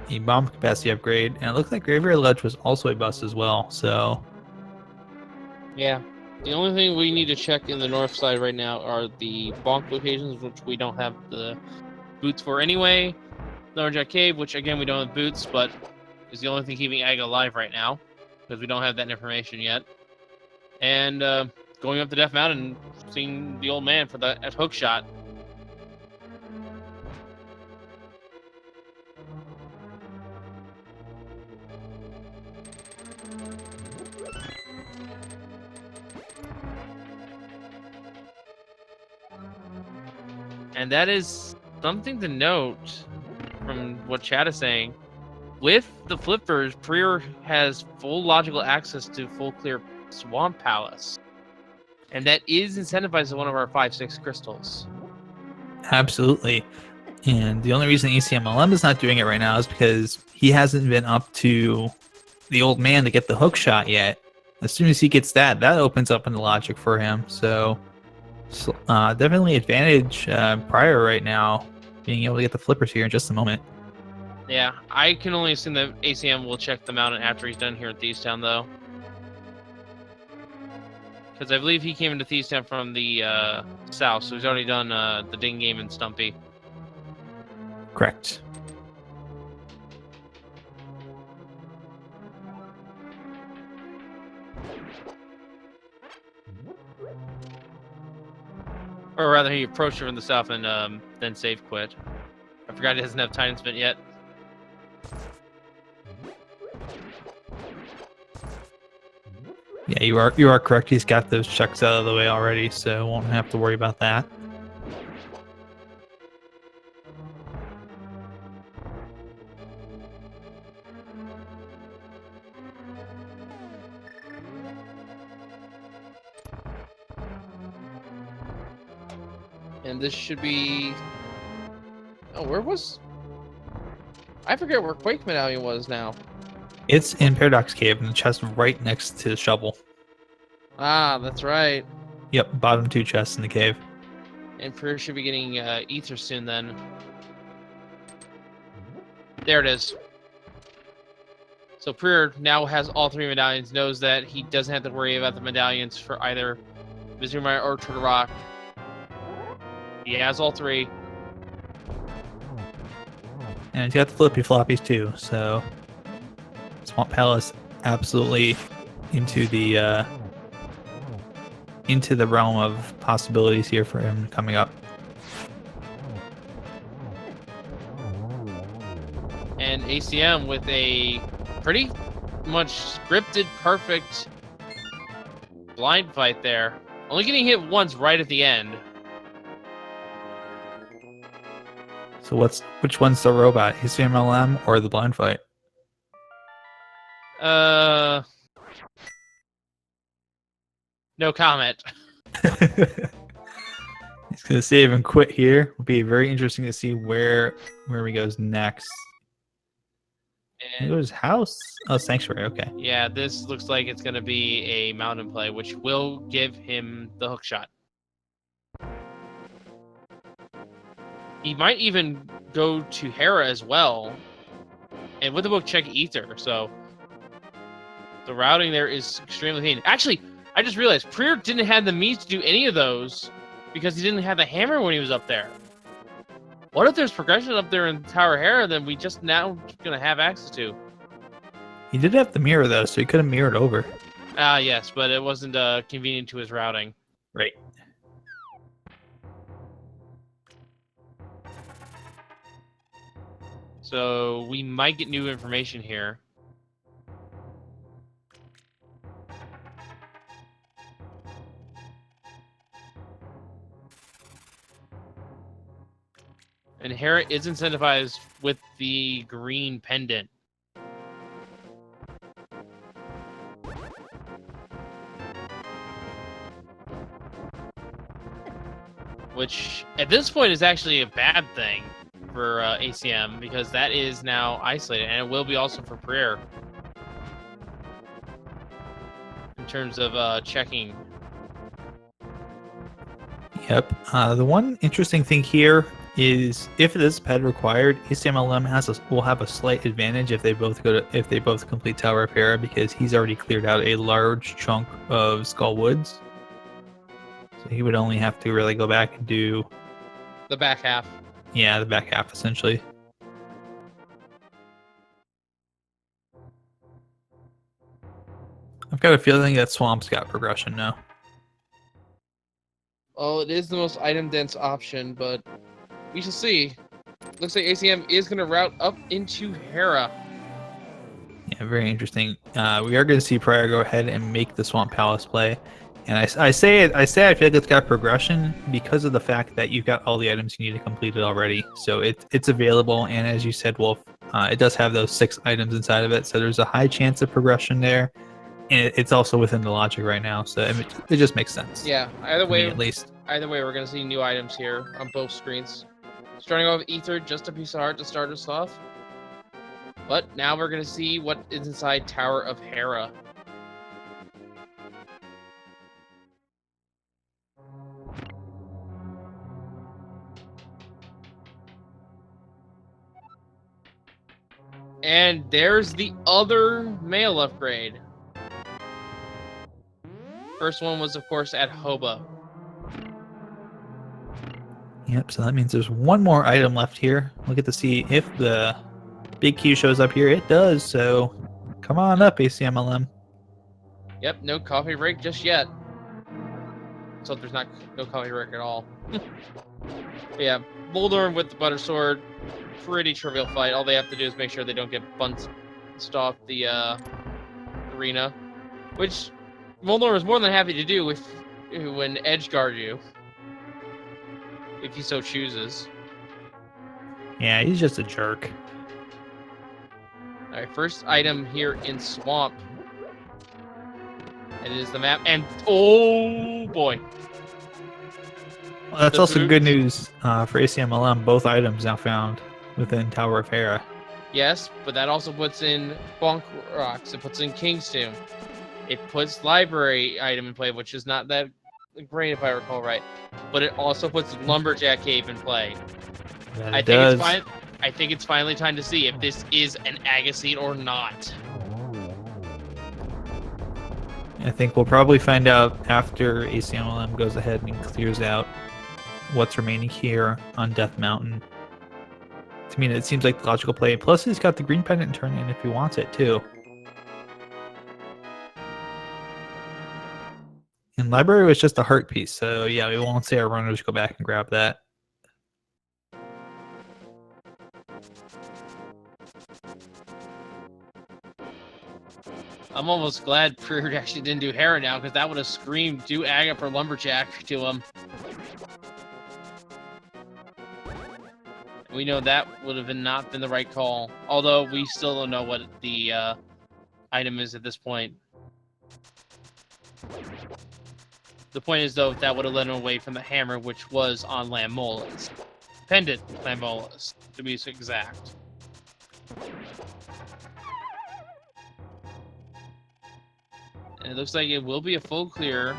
a bomb capacity upgrade, and it looks like Graveyard Ledge was also a bust as well. So yeah, the only thing we need to check in the north side right now are the bonk locations, which we don't have the boots for anyway. Lumberjack Cave, which again we don't have boots, but is the only thing keeping Aga alive right now because we don't have that information yet. And going up to Death Mountain and seeing the old man for that hook shot. And that is something to note from what Chad is saying. With the flippers, prieR has full logical access to full clear Swamp Palace. And that is incentivized as one of our 5-6 crystals. Absolutely. And the only reason ACMLM is not doing it right now is because he hasn't been up to the old man to get the hook shot yet. As soon as he gets that, that opens up into logic for him. So definitely advantage prieR right now, being able to get the flippers here in just a moment. Yeah, I can only assume that ACM will check them out after he's done here at Thievestown, though. Because I believe he came into Thievestown from the south, so he's already done the Ding game and Stumpy. Correct. Or rather, he approached her from the south and then save quit. I forgot he doesn't have time spent yet. Yeah, you are correct. He's got those checks out of the way already, so won't have to worry about that. And this should be... Oh, where was... I forget where Quake Medallion was now. It's in Paradox Cave, in the chest right next to the shovel. Ah, that's right. Yep, bottom 2 chests in the cave. And prieR should be getting Ether soon then. There it is. So prieR now has all 3 medallions, knows that he doesn't have to worry about the medallions for either Mizumai or Turtle Rock. He has all 3. And he's got the flippy floppies too, so Swamp Palace absolutely into the realm of possibilities here for him coming up. And ACM with a pretty much scripted, perfect blind fight there. Only getting hit once right at the end. So which one's the robot? ACMLM or the blind fight? No comment. He's gonna save and quit here. Will be very interesting to see where he goes next. He And goes house. Oh, sanctuary. Okay. yeah, this looks like it's gonna be a mountain play, which will give him the hook shot. He might even go to Hera as well, and with the book check Ether. So the routing there is extremely clean. Actually, I just realized prieR didn't have the means to do any of those because he didn't have the hammer when he was up there. What if there's progression up there in Tower Hera that we just now gonna have access to? He did have the mirror though, so he could have mirrored over. Ah, yes, but it wasn't convenient to his routing. Right. So we might get new information here. And Hera is incentivized with the green pendant. Which, at this point, is actually a bad thing for ACM, because that is now isolated, and it will be also for prieR. In terms of checking. Yep. The one interesting thing here is if it is ped required, ACMLM will have a slight advantage if they both complete Tower of Hera, because he's already cleared out a large chunk of Skull Woods. So he would only have to really go back and do The back half. Yeah, the back half essentially. I've got a feeling that Swamp's got progression now. Well, it is the most item-dense option, but we shall see. Looks like ACM is going to route up into Hera. Yeah, very interesting. We are going to see prieR go ahead and make the Swamp Palace play. And I say I feel like it's got progression because of the fact that you've got all the items you need to complete it already. So it's available, and as you said, Wolf, it does have those 6 items inside of it. So there's a high chance of progression there, and it's also within the logic right now. So I mean, it just makes sense. Yeah, For me, at least. either way, we're gonna see new items here on both screens. Starting off with Ether, just a piece of heart to start us off. But now we're gonna see what is inside Tower of Hera. And there's the other male upgrade. First one was, of course, at Hoba. Yep, so that means there's one more item left here. We'll get to see if the big Q shows up here. It does, so come on up, ACMLM. Yep, no coffee break just yet. So there's no coffee break at all. Yeah, Voldorn with the Butter Sword. Pretty trivial fight. All they have to do is make sure they don't get bounced off the arena. Which Voldorn is more than happy to do when edgeguard you. If he so chooses. Yeah, he's just a jerk. Alright, first item here in Swamp. And it is the map. And oh boy. Well, that's also good news for ACMLM. Both items now found within Tower of Hera. Yes, but that also puts in Bonk Rocks. It puts in King's Tomb. It puts Library item in play, which is not that great if I recall right. But it also puts Lumberjack Cave in play. I think it's finally time to see if this is an Agassiz or not. I think we'll probably find out after ACMLM goes ahead and clears out what's remaining here on Death Mountain. To me, it seems like the logical play. Plus, he's got the green pendant turn in if he wants it, too. And Library was just a heart piece, so yeah, we won't say our runners go back and grab that. I'm almost glad prieR actually didn't do Hera now, because that would have screamed, do Aga for Lumberjack to him. We know that would have not been the right call. Although, we still don't know what the item is at this point. The point is, though, that would have led him away from the hammer, which was on Lamola's. Pendant Lamola's, to be exact. And it looks like it will be a full clear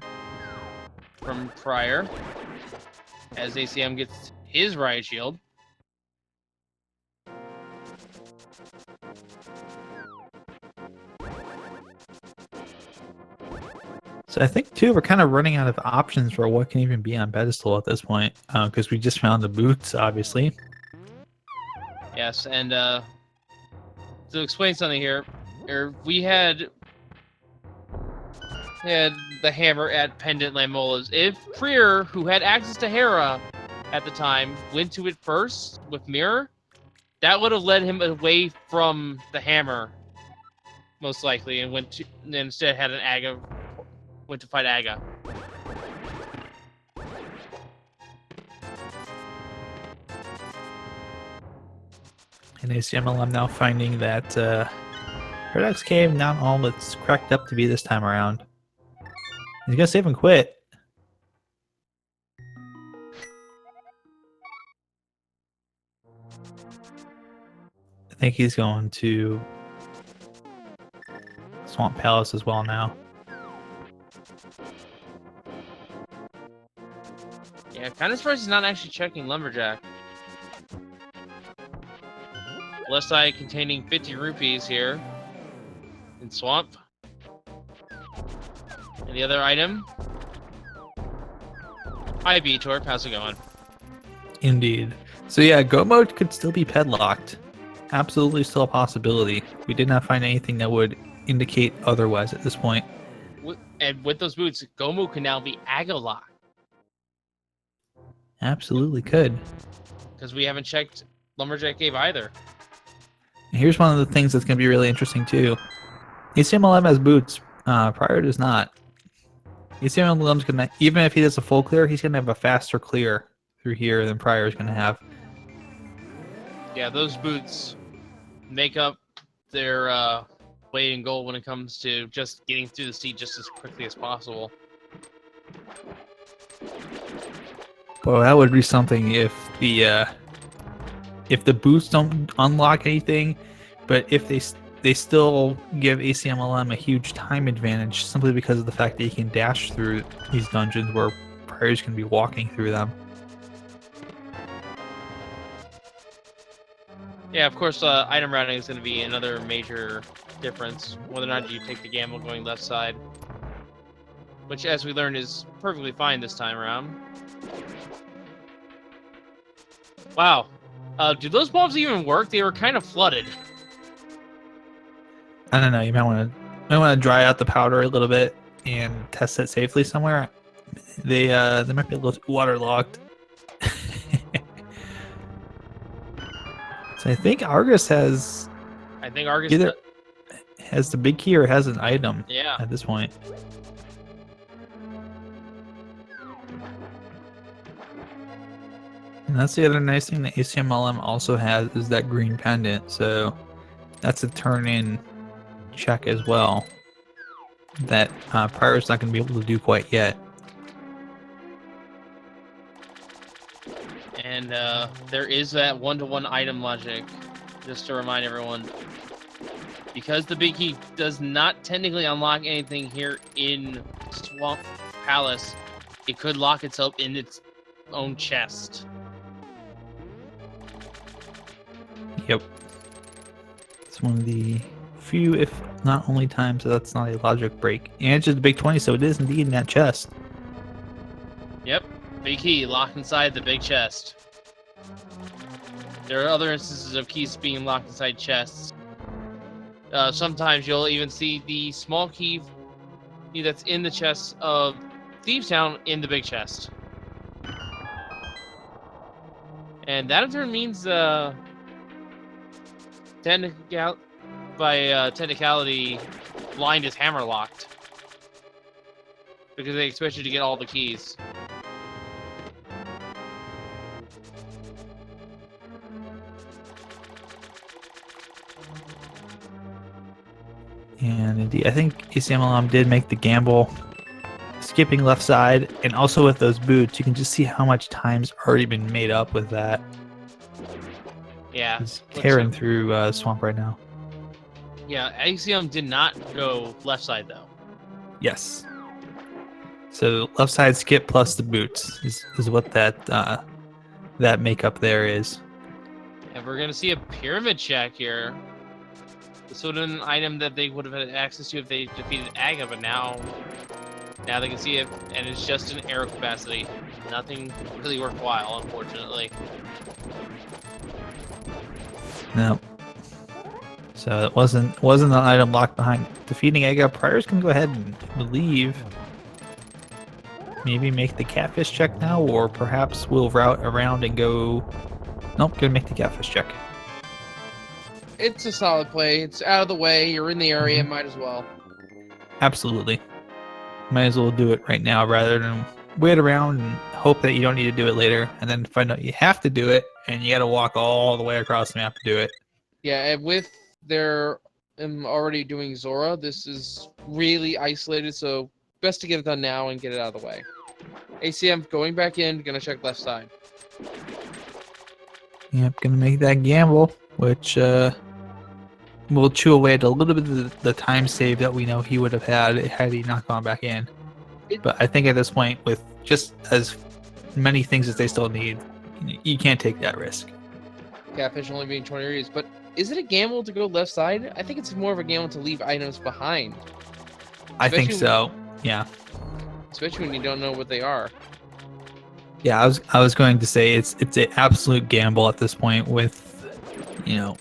from prieR as ACM gets his riot shield. So I think, too, we're kind of running out of options for what can even be on pedestal at this point, because we just found the boots, obviously. Yes, and to explain something here, we had the hammer at Pendant Lamola's. If prieR, who had access to Hera at the time, went to it first with Mirror, that would have led him away from the hammer, most likely, and instead had an Aga. Went to fight Aga. And ACMLM now finding that Paradox Cave not all it's cracked up to be this time around. He's gonna save and quit. I think he's going to Swamp Palace as well now. Yeah, kind of surprised he's not actually checking Lumberjack. Left eye containing 50 rupees here in Swamp. And the other item. Hi, B-Torp, how's it going? Indeed. So yeah, Go Mode could still be pedlocked. Absolutely still a possibility. We did not find anything that would indicate otherwise at this point. And with those boots, Gomu can now be Aga locked. Absolutely could. Because we haven't checked Lumberjack Cave either. And here's one of the things that's going to be really interesting too. ACMLM has boots. prieR does not. ACMLM's gonna, even if he does a full clear, he's gonna have a faster clear through here than prieR is gonna have. Yeah, those boots make up their weight and goal when it comes to just getting through the seat just as quickly as possible. Well, that would be something if the boots don't unlock anything, but if they still give ACMLM a huge time advantage simply because of the fact that you can dash through these dungeons where prieR's can be walking through them. Yeah, of course, item routing is going to be another major difference, whether or not you take the gamble going left side, which, as we learned, is perfectly fine this time around. Wow. Do those bombs even work? They were kind of flooded. I don't know. You might want to dry out the powder a little bit and test it safely somewhere. They might be a little waterlogged. So I think Argus has either has the big key or has an item. Yeah. At this point. And that's the other nice thing that ACMLM also has is that green pendant. So that's a turn-in check as well that prieR's not going to be able to do quite yet. And there is that one-to-one item logic, just to remind everyone. Because the big key does not technically unlock anything here in Swamp Palace, it could lock itself in its own chest. Yep. It's one of the few, if not only times, that's not a logic break. And it's just a big 20, so it is indeed in that chest. Yep. Big key locked inside the big chest. There are other instances of keys being locked inside chests. Sometimes you'll even see the small key that's in the chest of Thieves Town in the big chest. And that in turn means technicality, Blind is hammer locked. Because they expect you to get all the keys. And indeed, I think ACMLM did make the gamble skipping left side, and also with those boots, you can just see how much time's already been made up with that. Yeah. He's tearing through Swamp right now. Yeah, ACM did not go left side though. Yes. So left side skip plus the boots is what that makeup there is. And we're gonna see a pyramid check here. This would have been an item that they would have had access to if they defeated Aga, but now they can see it, and it's just an arrow capacity. Nothing really worthwhile, unfortunately. No. So it wasn't an item locked behind defeating Aga. prieR's can go ahead and leave. Maybe make the catfish check now, or perhaps we'll route around and go. Nope, gonna make the catfish check. It's a solid play. It's out of the way. You're in the area. Might as well. Absolutely. Might as well do it right now rather than wait around and hope that you don't need to do it later and then find out you have to do it and you got to walk all the way across the map to do it. Yeah, and with their already doing Zora, this is really isolated, so best to get it done now and get it out of the way. ACM going back in, gonna check left side. Yep, gonna make that gamble, which will chew away at a little bit of the time save that we know he would have had he not gone back in. But I think at this point, with just as many things as they still need, you can't take that risk. Catfish only being 20 areas, but is it a gamble to go left side? I think it's more of a gamble to leave items behind. I think so. Yeah. Especially when you don't know what they are. Yeah, I was going to say it's an absolute gamble at this point with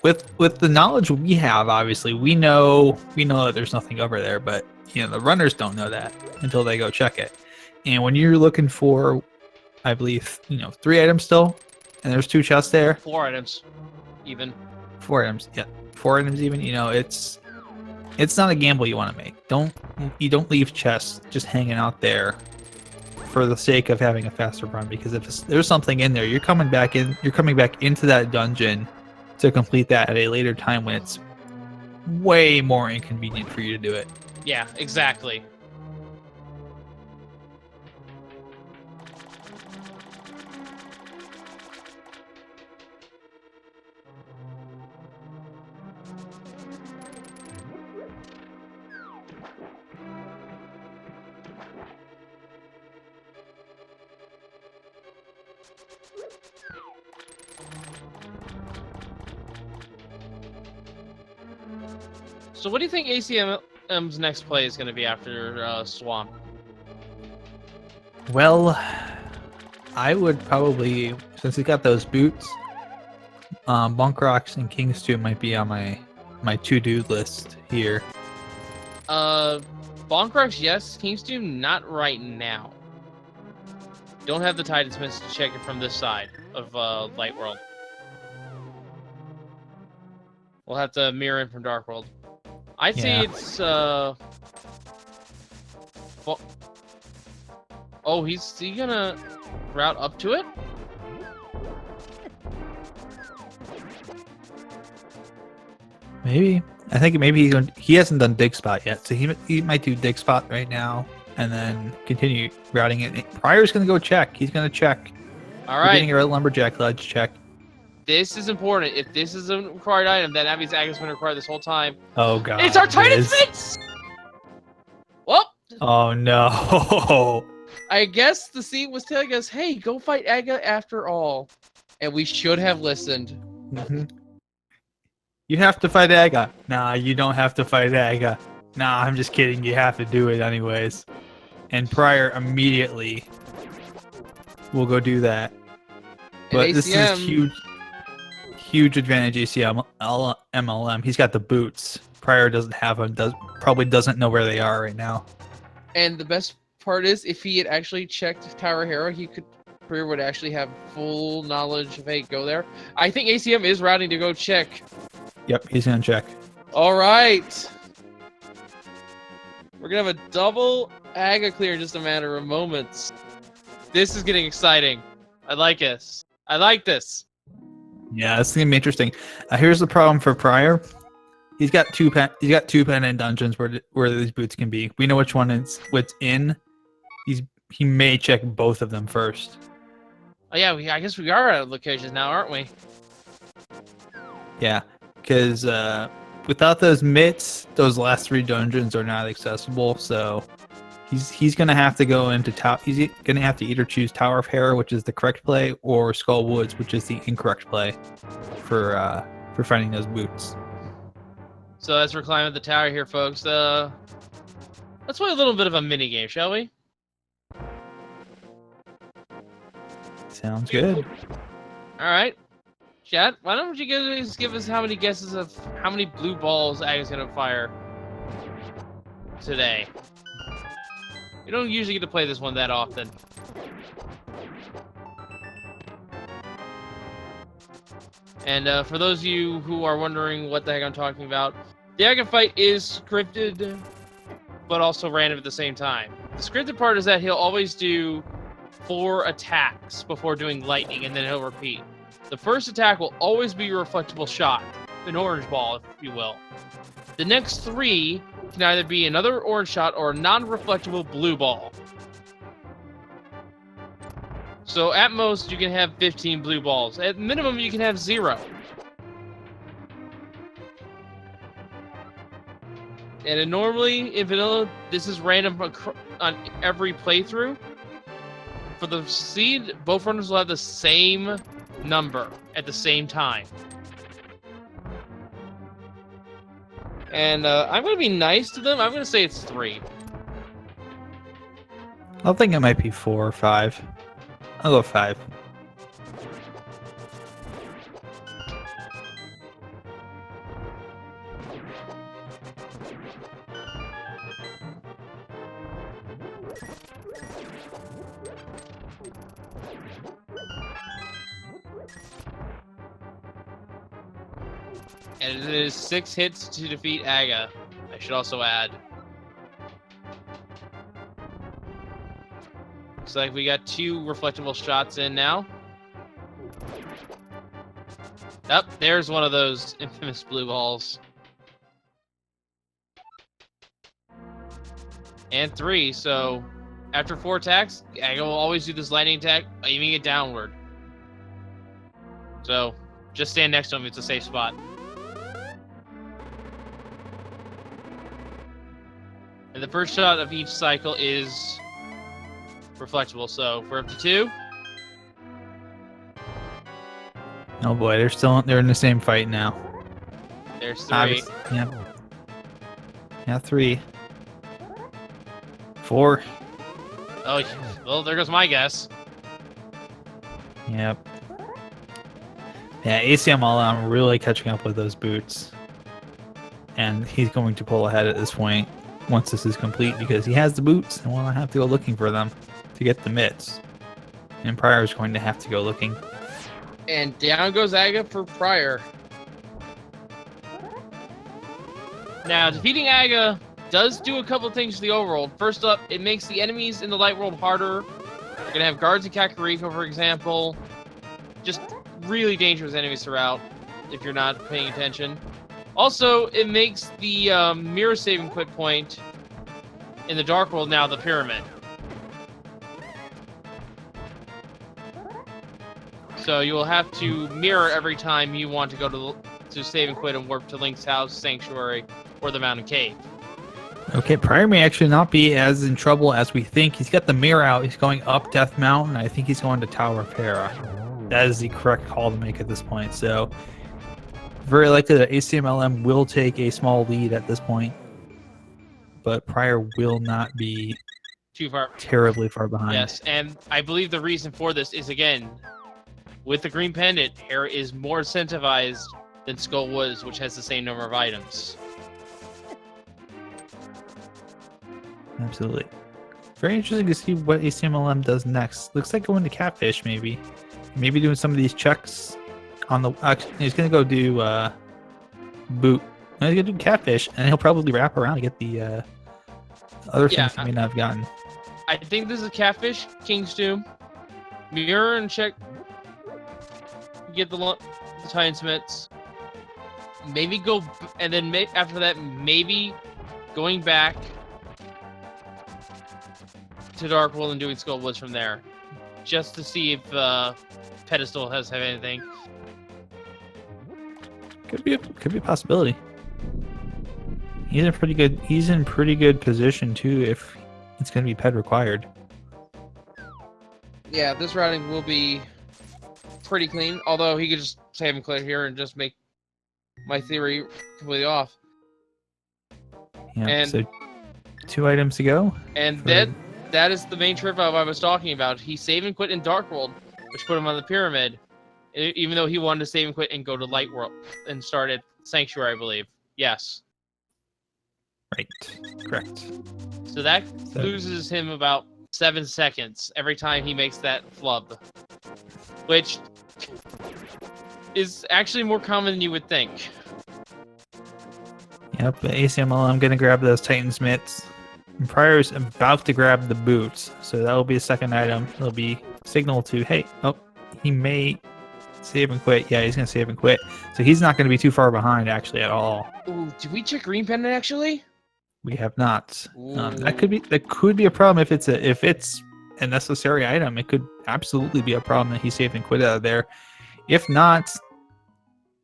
with the knowledge we have. Obviously, we know that there's nothing over there, but the runners don't know that until they go check it. And when you're looking for, I believe 3 items still, and there's 2 chests there. 4 items, even. 4 items, yeah, 4 items even. it's not a gamble you want to make. You don't leave chests just hanging out there for the sake of having a faster run, because if there's something in there, you're coming back into that dungeon to complete that at a later time when it's way more inconvenient for you to do it. Yeah, exactly. So what do you think ACM's next play is going to be after Swamp? Well, I would probably, since he got those boots, Bunk Rocks and King's Tomb might be on my to-do list here. Bonk Rocks, yes. King's Tomb, not right now. Don't have the Titan Smiths to check it from this side of Light World. We'll have to mirror in from Dark World. I'd say it's oh, is he gonna route up to it? Maybe. I think maybe he hasn't done Dig Spot yet, so he might do Dig Spot right now and then continue routing it. prieR's gonna go check. He's gonna check. All right. Getting a lumberjack ledge check. This is important. If this is a required item, then that means Agha's been required this whole time. Oh god. It's our Titan Smiths! Well. Oh no. I guess the seat was telling us, hey, go fight Agha after all. And we should have listened. Mm-hmm. You have to fight Agha. Nah, you don't have to fight Agha. Nah, I'm just kidding. You have to do it anyways. And prieR immediately will go do that. But this is huge advantage ACMLM. He's got the boots. prieR doesn't have them. Probably doesn't know where they are right now. And the best part is, if he had actually checked Tower Hero, prieR would actually have full knowledge of, hey, go there. I think ACM is routing to go check. Yep, he's gonna check. All right. We're gonna have a double Agha clear in just a matter of moments. This is getting exciting. I like this. I like this. Yeah, it's gonna be interesting. Here's the problem for prieR. He's got two pen dungeons where these boots can be. We know which one it's in. He may check both of them first. Oh yeah, I guess we are at locations now, aren't we? Yeah, because without those mitts, those last 3 dungeons are not accessible. So he's gonna have to go into he's gonna have to either choose Tower of Hera, which is the correct play, or Skull Woods, which is the incorrect play for finding those boots. So as we're climbing the tower here, folks, let's play a little bit of a mini game, shall we? Sounds good. All right, chat. Why don't you guys give us how many guesses of how many blue balls Agha's gonna fire today? We don't usually get to play this one that often. And for those of you who are wondering what the heck I'm talking about, the Agha fight is scripted, but also random at the same time. The scripted part is that he'll always do 4 attacks before doing lightning, and then he'll repeat. The first attack will always be a reflectable shot, an orange ball, if you will. The next 3 can either be another orange shot or a non-reflectable blue ball. So at most, you can have 15 blue balls. At minimum, you can have 0. And normally, in vanilla, this is random on every playthrough. For the seed, both runners will have the same number at the same time. And I'm going to be nice to them. I'm going to say it's 3. I think it might be 4 or 5. I'll go 5. And it is 6 hits to defeat Agha. I I should also add. Looks like we got 2 reflectable shots in now. Yep, there's one of those infamous blue balls. And 3, so after 4 attacks, Aga will always do this lightning attack, aiming it downward. So just stand next to him, it's a safe spot. And the first shot of each cycle is reflectable, so we're up to 2. Oh boy, they're in the same fight now. There's 3. Yeah. Yeah, 3. 4. Oh, well, there goes my guess. Yep. Yeah, Acmlm really catching up with those boots. And he's going to pull ahead at this point once this is complete because he has the boots and will not have to go looking for them to get the mitts. And prieR is going to have to go looking. And down goes Aga for prieR. Now, defeating Aga does do a couple things to the overworld. First up, it makes the enemies in the light world harder. You're going to have guards in Kakariko, for example. Just really dangerous enemies throughout if you're not paying attention. Also, it makes the mirror saving quit point in the Dark World now the pyramid. So you will have to mirror every time you want to go to save and quit and warp to Link's house, Sanctuary, or the Mountain Cave. Okay, prieR may actually not be as in trouble as we think. He's got the mirror out. He's going up Death Mountain. I think he's going to Tower of Hera. That is the correct call to make at this point. So, very likely that Acmlm will take a small lead at this point. But prieR will not be Too far. Terribly far behind. Yes, and I believe the reason for this is, again, with the green pendant, Hera is more incentivized than Skull was, which has the same number of items. Absolutely. Very interesting to see what Acmlm does next. Looks like going to Catfish, maybe. Maybe doing some of these checks on the... Actually, he's going to go do Boot. No, he's going to do Catfish, and he'll probably wrap around to get the other things he may not have gotten. I think this is Catfish, King's Doom. Mirror and check... Get the Titan Smiths. Maybe go... And then after that, maybe going back to Dark World and doing Skull Woods from there, just to see if Pedestal have anything. Could be a possibility. He's in pretty good position too if it's going to be ped required. Yeah, this routing will be pretty clean. Although he could just save and clear here and just make my theory completely off. Yeah. And so 2 items to go. And that is the main trip I was talking about. He save and quit in Dark World, which put him on the pyramid, even though he wanted to save and quit and go to Light World and start at Sanctuary, I believe. Yes. Right. Correct. So that loses him about 7 seconds every time he makes that flub, which is actually more common than you would think. Yep, Acmlm going to grab those Titan's mitts. And prieR is about to grab the boots, so that will be a second item. It'll be signal to, hey, oh, he may save and quit. Yeah, he's going to save and quit. So he's not going to be too far behind, actually, at all. Ooh, did we check green pendant, actually? We have not. That could be a problem if it's a necessary item. It could absolutely be a problem that he saved and quit out of there. If not,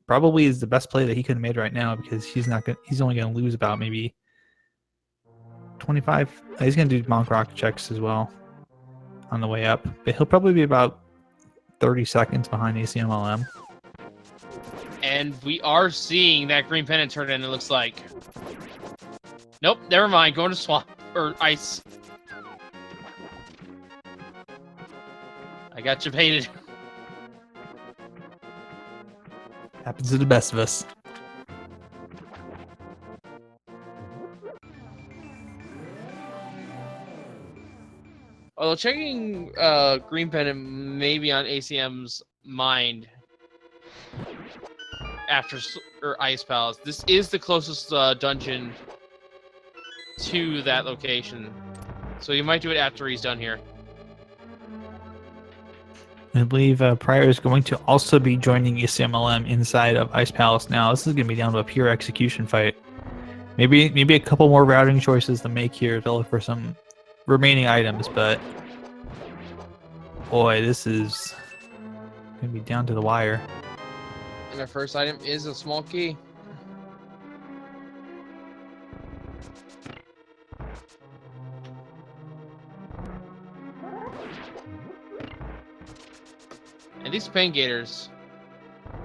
probably is the best play that he could have made right now because he's only going to lose about maybe 25. He's going to do Monk Rock checks as well on the way up, but he'll probably be about 30 seconds behind Acmlm. And we are seeing that green pendant turn in, it looks like. Nope, never mind. Going to swamp or ice. I got you baited. Happens to the best of us. Although checking green pendant maybe on ACM's mind after Ice Palace. This is the closest dungeon to that location. So you might do it after he's done here. I believe prieR is going to also be joining Acmlm inside of Ice Palace now. This is going to be down to a pure execution fight. Maybe a couple more routing choices to make here to look for some remaining items, but boy, this is going to be down to the wire. And our first item is a small key. And these Pain Gators,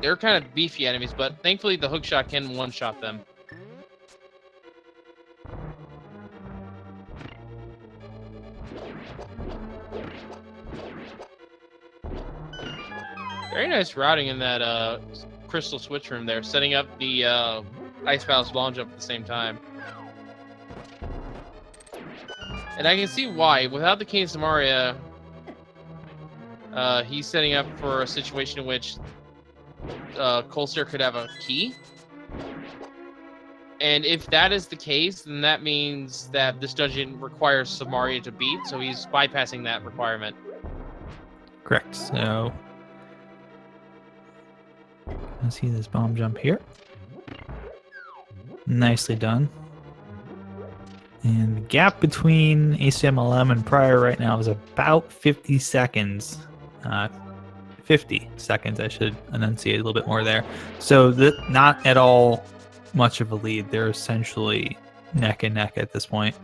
they're kind of beefy enemies, but thankfully the hookshot can one-shot them. Very nice routing in that crystal switch room there, setting up the Ice Palace bomb jump at the same time. And I can see why. Without the Cane of Samaria, he's setting up for a situation in which Colster could have a key. And if that is the case, then that means that this dungeon requires Samaria to beat, so he's bypassing that requirement. Correct. So let's see this bomb jump here. Nicely done. And the gap between Acmlm and prieR right now is about 50 seconds. 50 seconds, I should enunciate a little bit more there. So not at all much of a lead. They're essentially neck and neck at this point.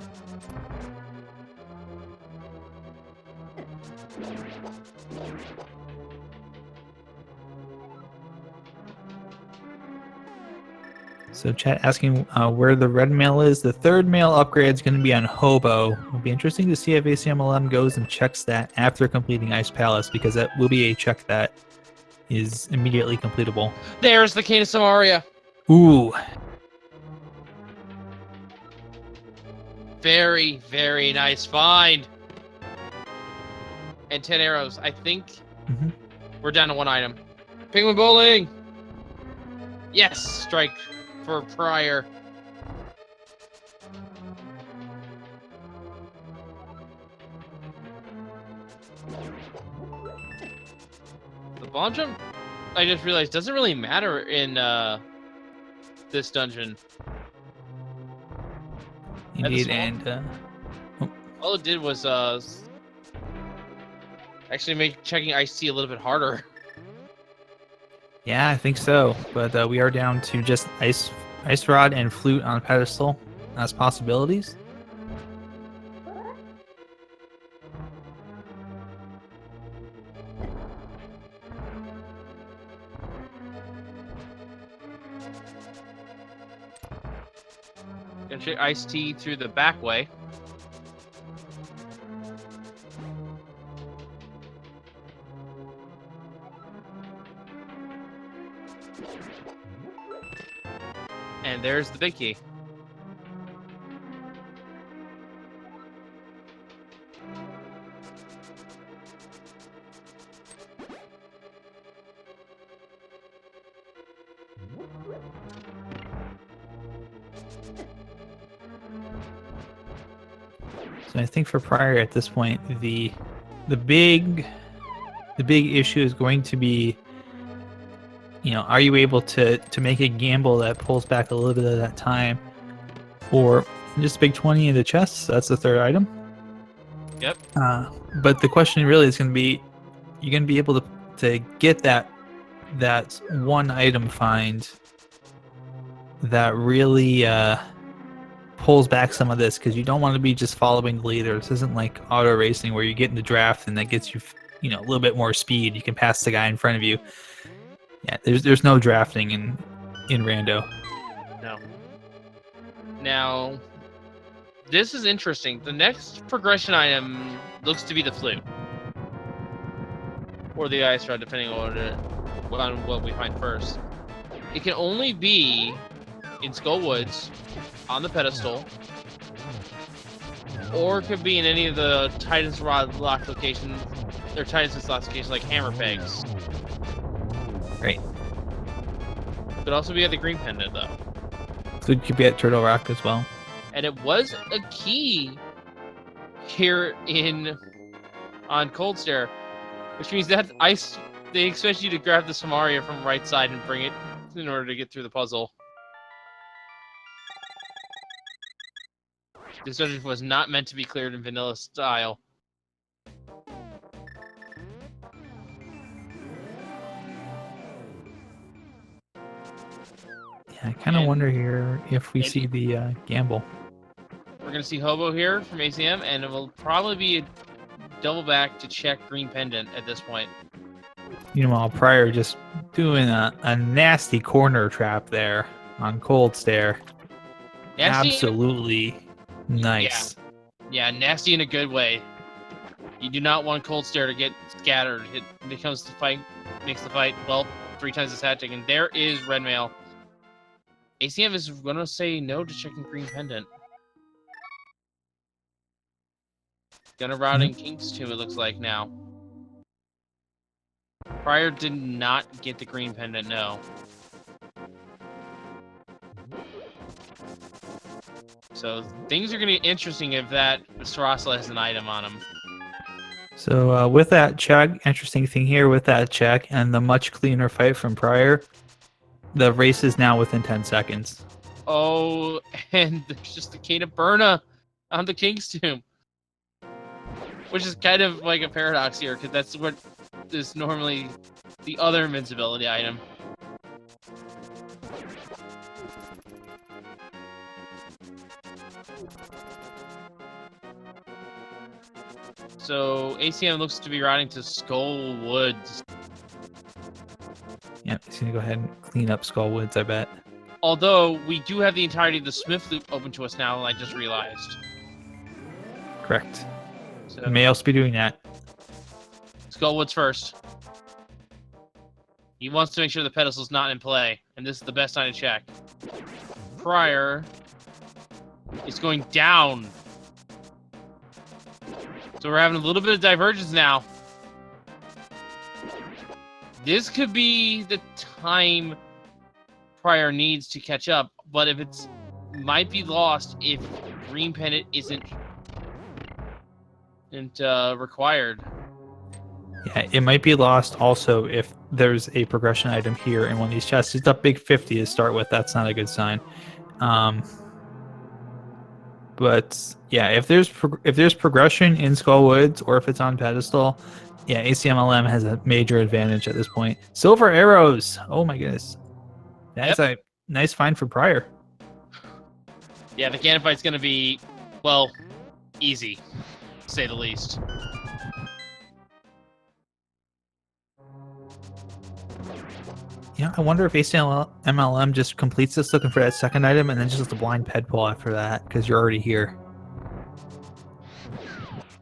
So chat asking where the red mail is. The third mail upgrade is going to be on Hobo. It'll be interesting to see if Acmlm goes and checks that after completing Ice Palace, because that will be a check that is immediately completable. There's the Cane of Samaria. Ooh. Very, very nice find. And 10 arrows. I think we're down to one item. Penguin bowling. Yes, strike for prieR. The bomb jump, I just realized, doesn't really matter in this dungeon. Indeed, and all it did was actually make checking Ice Tea a little bit harder. yeah, I think so. But we are down to just ice rod and flute on pedestal as possibilities. Gonna check Ice Tea through the back way. And there's the big key. So I think for prieR at this point, the big issue is going to be, you know, are you able to make a gamble that pulls back a little bit of that time, or just big 20 in the chest? So that's the third item. Yep. But the question really is going to be, you're going to be able to get that one item find that really pulls back some of this, because you don't want to be just following the leader. This isn't like auto racing where you get in the draft and that gets you, you know, a little bit more speed. You can pass the guy in front of you. Yeah, there's no drafting in Rando. No. Now, this is interesting. The next progression item looks to be the flute. Or the ice rod, depending on what we find first. It can only be in Skull Woods, on the pedestal, or it could be in any of the Titan's Rod lock locations, or Titan's lock locations like Hammer Pegs. Great. Could also be at the Green Pendant, though. So it could be at Turtle Rock as well. And it was a key here on Cold Stare, which means that they expect you to grab the Samaria from right side and bring it in order to get through the puzzle. This dungeon was not meant to be cleared in vanilla style. Yeah, I kind of wonder here if we see the gamble. We're going to see Hobo here from ACM, and it will probably be a double back to check green pendant at this point. Meanwhile, prieR just doing a nasty corner trap there on Cold Stare. Nasty. Absolutely nice. Yeah, nasty in a good way. You do not want Cold Stare to get scattered. It becomes the fight, makes the fight, well, 3 times the static, and there is red mail. ACM is going to say no to checking green pendant. Gonna route in King's Tomb, it looks like now. prieR did not get the green pendant, no. So things are going to be interesting if that Sarasla has an item on him. So with that check, interesting thing here with that check and the much cleaner fight from prieR, the race is now within 10 seconds. Oh, and there's just the Cane of Burna on the King's Tomb. Which is kind of like a paradox here, because that's what is normally the other invincibility item. So ACM looks to be riding to Skull Woods. Yep, he's going to go ahead and clean up Skull Woods, I bet. Although, we do have the entirety of the Smith Loop open to us now, I just realized. Correct. So, May also be doing that. Skull Woods first. He wants to make sure the pedestal's not in play, and this is the best time to check. prieR is going down. So we're having a little bit of divergence now. This could be the time prieR needs to catch up, but if it's might be lost if green pendant isn't required. Yeah, it might be lost also if there's a progression item here in one of these chests. It's a big 50 to start with. That's not a good sign. But yeah, if there's progression in Skull Woods or if it's on pedestal, yeah, ACMLM has a major advantage at this point. Silver arrows. Oh my goodness, that's a nice find for prieR. Yeah, the cannon fight's gonna be, well, easy, to say the least. Yeah, I wonder if ACMLM just completes this looking for that second item and then just the blind ped pull after that because you're already here.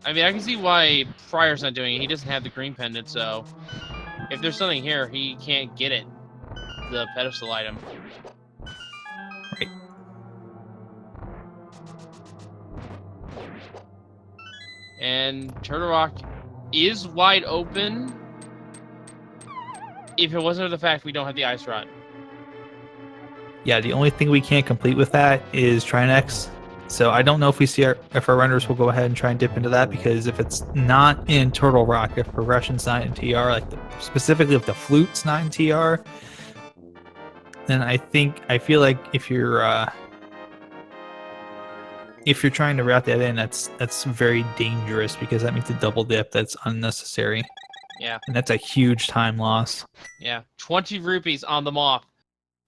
I mean, I can see why prieR's not doing it. He doesn't have the green pendant, so if there's something here, he can't get it. The pedestal item. Right. And Turtle Rock is wide open. If it wasn't for the fact we don't have the ice rod. Yeah, the only thing we can't complete with that is Trinex. So I don't know if if our runners will go ahead and try and dip into that, because if it's not in Turtle Rock, if progression's not in TR, like specifically if the flute's not in TR, then I feel like if you're trying to route that in, that's very dangerous, because that means a double dip that's unnecessary. Yeah. And that's a huge time loss. Yeah. 20 rupees on the moth.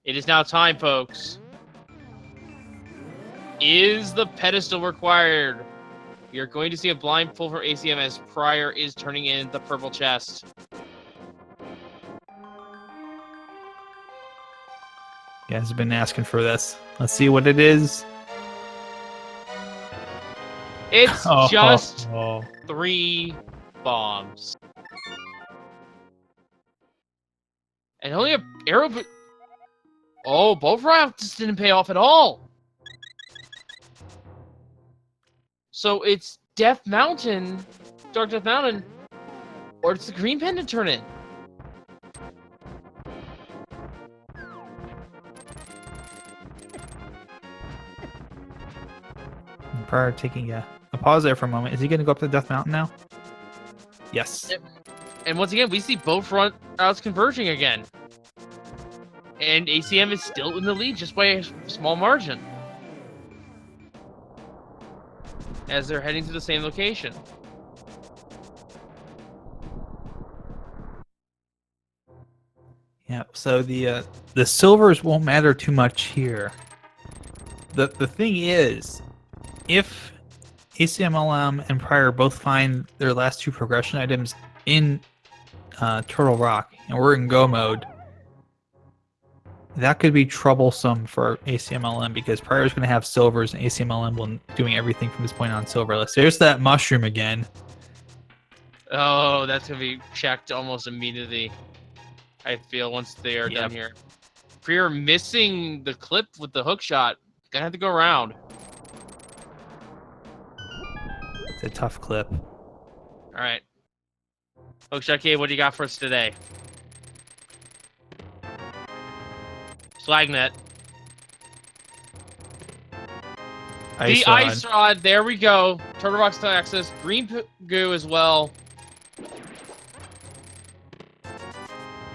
It is now time, folks. Is the pedestal required? You're going to see a blind pull from ACM as prieR is turning in the purple chest. You guys have been asking for this. Let's see what it is. It's just 3 bombs. And only a arrow, but oh, both routes didn't pay off at all. So it's Dark Death Mountain, or it's the green pendant turn in. prior taking a pause there for a moment. Is he going to go up to Death Mountain now? Yes. Yep. And once again, we see both front routes converging again. And ACM is still in the lead just by a small margin. As they're heading to the same location. Yeah, so the silvers won't matter too much here. The thing is, if ACMLM and prior both find their last 2 progression items in Turtle Rock, and we're in go mode, that could be troublesome for ACMLM because prior is going to have silvers and ACMLM will doing everything from this point on silverless. There's that mushroom again. Oh, that's going to be checked almost immediately. I feel once they are done here. prieR missing the clip with the hook shot. Gonna have to go around. It's a tough clip. All right. Hookshot K, what do you got for us today? Slagnet. The ice rod. There we go. Turtle Rock's to access. Green goo as well.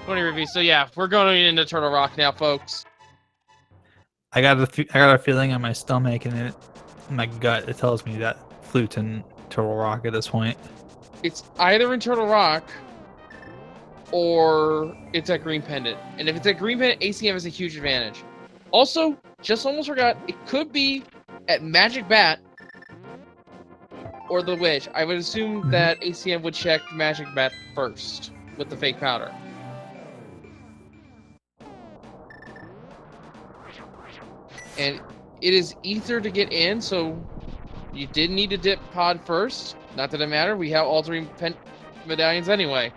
20 reviews. So yeah, we're going into Turtle Rock now, folks. I got a feeling on my stomach and my gut. It tells me that Flute's in Turtle Rock at this point. It's either in Turtle Rock or it's at Green Pendant. And if it's at Green Pendant, ACM has a huge advantage. Also, just almost forgot, it could be at Magic Bat or the Witch. I would assume that ACM would check Magic Bat first with the fake powder. And it is ether to get in, so you did need to dip pod first. Not that it matter. We have altering medallions anyway.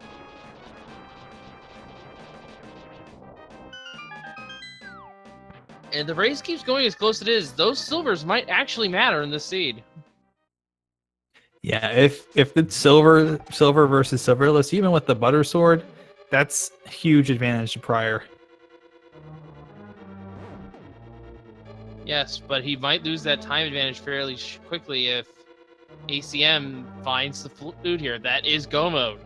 And the race keeps going as close as it is. Those silvers might actually matter in this seed. Yeah, if it's silver versus silverless, even with the butter sword, that's a huge advantage to prior. Yes, but he might lose that time advantage fairly quickly if ACM finds the flute here. That is go mode.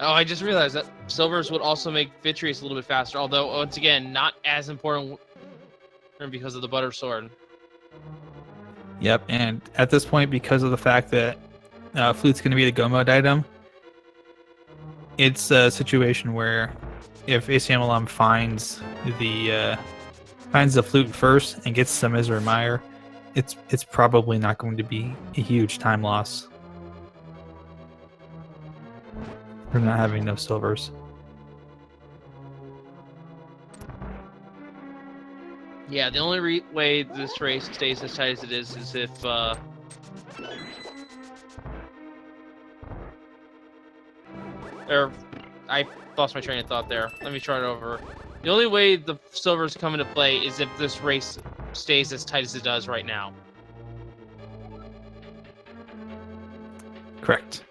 Oh, I just realized that silvers would also make Vitreous a little bit faster, although, once again, not as important because of the butter sword. Yep, and at this point, because of the fact that Flute's going to be the go mode item, it's a situation where if ACMLM finds the Flute first and gets some Mizra Mire, it's probably not going to be a huge time loss. From not having no silvers. Yeah, the only way this race stays as tight as it is if I lost my train of thought there. Let me try it over. The only way the silvers come into play is if this race stays as tight as it does right now. Correct.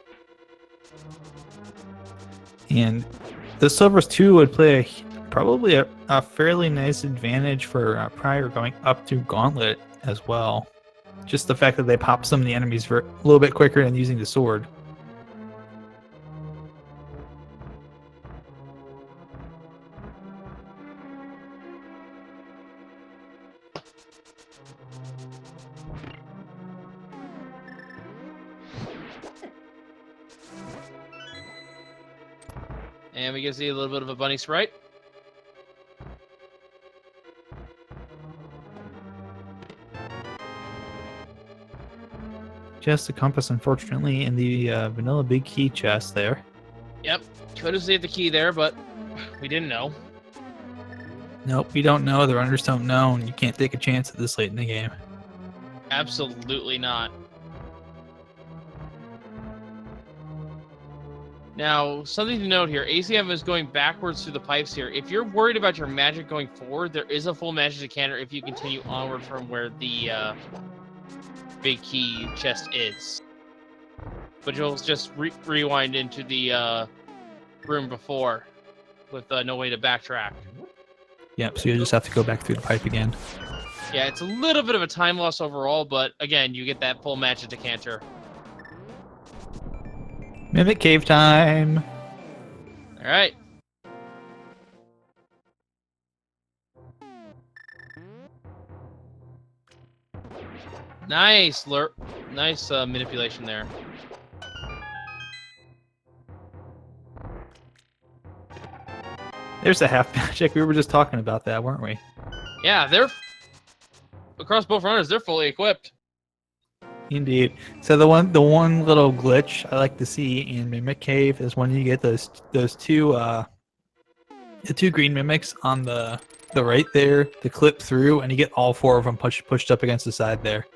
And the silvers too would play probably a fairly nice advantage for prior going up to Gauntlet as well. Just the fact that they pop some of the enemies for a little bit quicker than using the sword. And we can see a little bit of a bunny sprite. Just a compass, unfortunately, in the vanilla big key chest there. Yep, could have saved the key there, but we didn't know. Nope, we don't know. The runners don't know, and you can't take a chance at this late in the game. Absolutely not. Now, something to note here, ACM is going backwards through the pipes here. If you're worried about your magic going forward, there is a full magic decanter if you continue onward from where the big key chest is. But you'll just rewind into the room before with no way to backtrack. Yep, so you'll just have to go back through the pipe again. Yeah, it's a little bit of a time loss overall, but again, you get that full magic decanter. Mimic cave time! Alright. Nice, nice manipulation there. There's the half magic. We were just talking about that, weren't we? Yeah, they're across both runners. They're fully equipped. Indeed. So the one little glitch I like to see in Mimic Cave is when you get those two the two green mimics on the right there to clip through, and you get all four of them pushed up against the side there.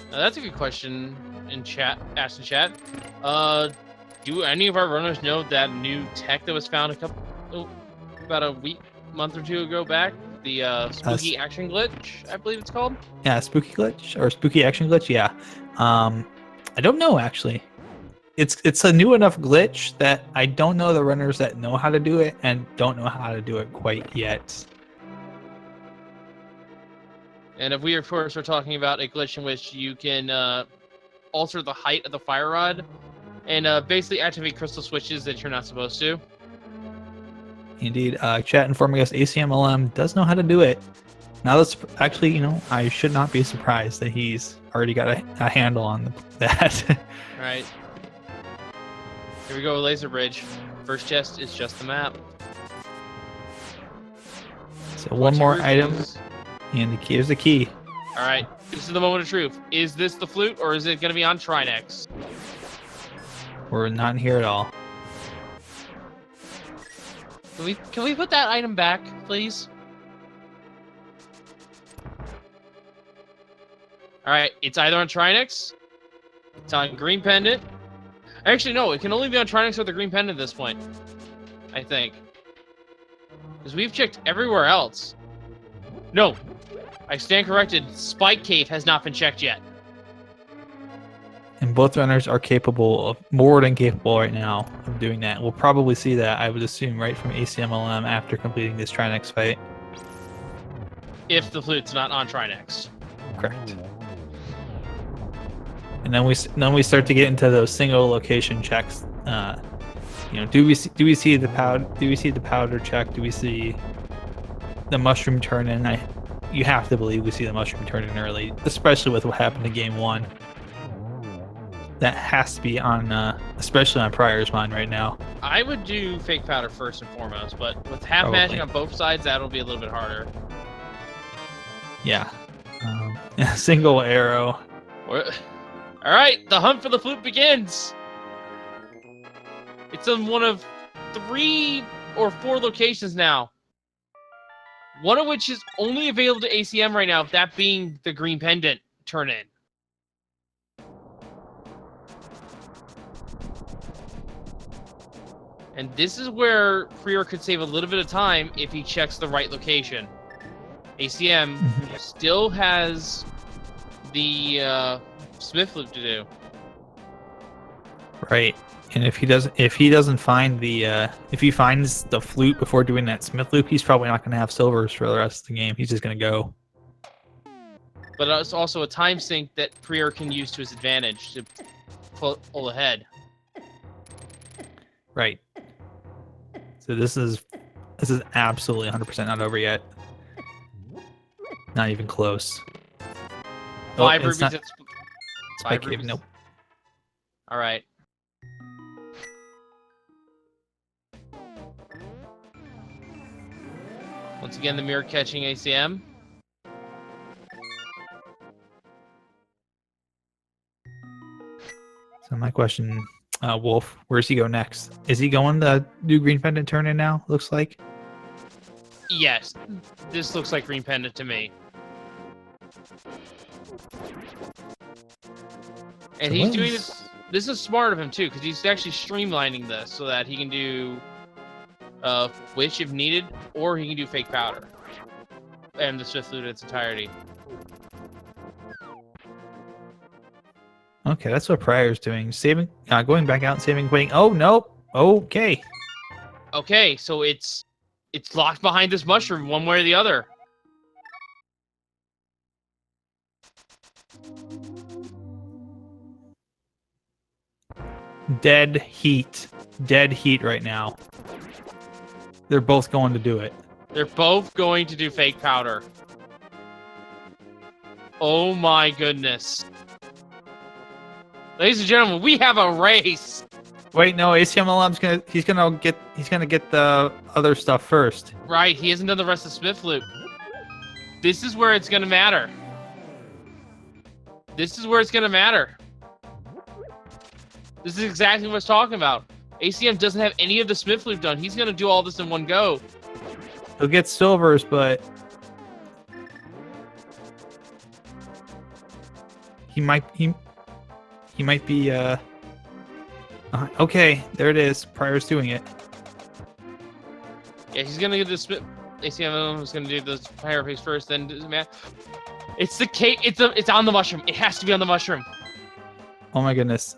Now, that's a good question in chat. Asked in chat. Do any of our runners know that new tech that was found about a month or two ago back? The spooky action glitch, I believe it's called. Yeah, spooky glitch or spooky action glitch. Yeah, I don't know actually. It's a new enough glitch that I don't know the runners that know how to do it and don't know how to do it quite yet. And if we, of course, are talking about a glitch in which you can alter the height of the fire rod and basically activate crystal switches that you're not supposed to. Indeed. Chat informing us Acmlm does know how to do it. Now that's actually, you know, I should not be surprised that he's already got a handle on that. All right. Here we go, laser bridge. First chest is just the map. So one more item, and here's the key. All right, this is the moment of truth. Is this the flute, or is it going to be on Trinex? We're not here at all. Can we put that item back, please? All right, it's either on Trinex, it's on Green Pendant. Actually, no, it can only be on Trinex or the Green Pendant at this point, I think. Because we've checked everywhere else. No, I stand corrected. Spike Cave has not been checked yet. And both runners are capable of, more than capable right now of doing that. We'll probably see that, I would assume, right from Acmlm after completing this Trinex fight. If the flute's not on Trinex. Correct. And then we start to get into those single location checks. You know, do we see the powder check? Do we see the mushroom turn in? You have to believe we see the mushroom turn in early, especially with what happened in game 1. That has to be on, especially on prieR's mind right now. I would do fake powder first and foremost, but with half magic on both sides, that'll be a little bit harder. Yeah. Single arrow. All right, the hunt for the flute begins. It's in one of 3 or 4 locations now. One of which is only available to ACM right now, that being the Green Pendant turn-in. And this is where prieR could save a little bit of time if he checks the right location. ACM still has the Smith loop to do. Right. And if he doesn't find the if he finds the flute before doing that Smith loop, he's probably not going to have silvers for the rest of the game. He's just going to go. But it's also a time sink that prieR can use to his advantage to pull ahead. Right. So this is absolutely 100% not over yet. Not even close. 5 rubies. Not, It's Spike 5 Cave, rubies. nope. All right. Once again, the mirror catching ACM. So my question, Wolf, where's he go next? Is he going to do Green Pendant turn in now? Looks like. Yes, this looks like Green Pendant to me. And So he's what doing is- this. This is smart of him too, because he's actually streamlining this so that he can do Wish if needed, or he can do Fake Powder and the Swift Flute in its entirety. Okay, that's what prieR's doing. Saving, going back out and saving, waiting. Oh no. Okay. Okay, so it's locked behind this mushroom one way or the other. Dead heat. Dead heat right now. They're both going to do it. They're both going to do Fake Powder. Oh my goodness. Ladies and gentlemen, we have a race. Wait, no, ACMLM's gonna get the other stuff first. Right, he hasn't done the rest of Smith Loop. This is where it's gonna matter. This is where it's gonna matter. This is exactly what I was talking about. ACM doesn't have any of the Smith Loop done. He's gonna do all this in one go. He'll get silvers, but he might be okay, there it is. prieR's doing it. Yeah, he's gonna get the Smith. ACM is gonna do the fire face first, then man. It's the cake. It's on the mushroom. It has to be on the mushroom. Oh my goodness.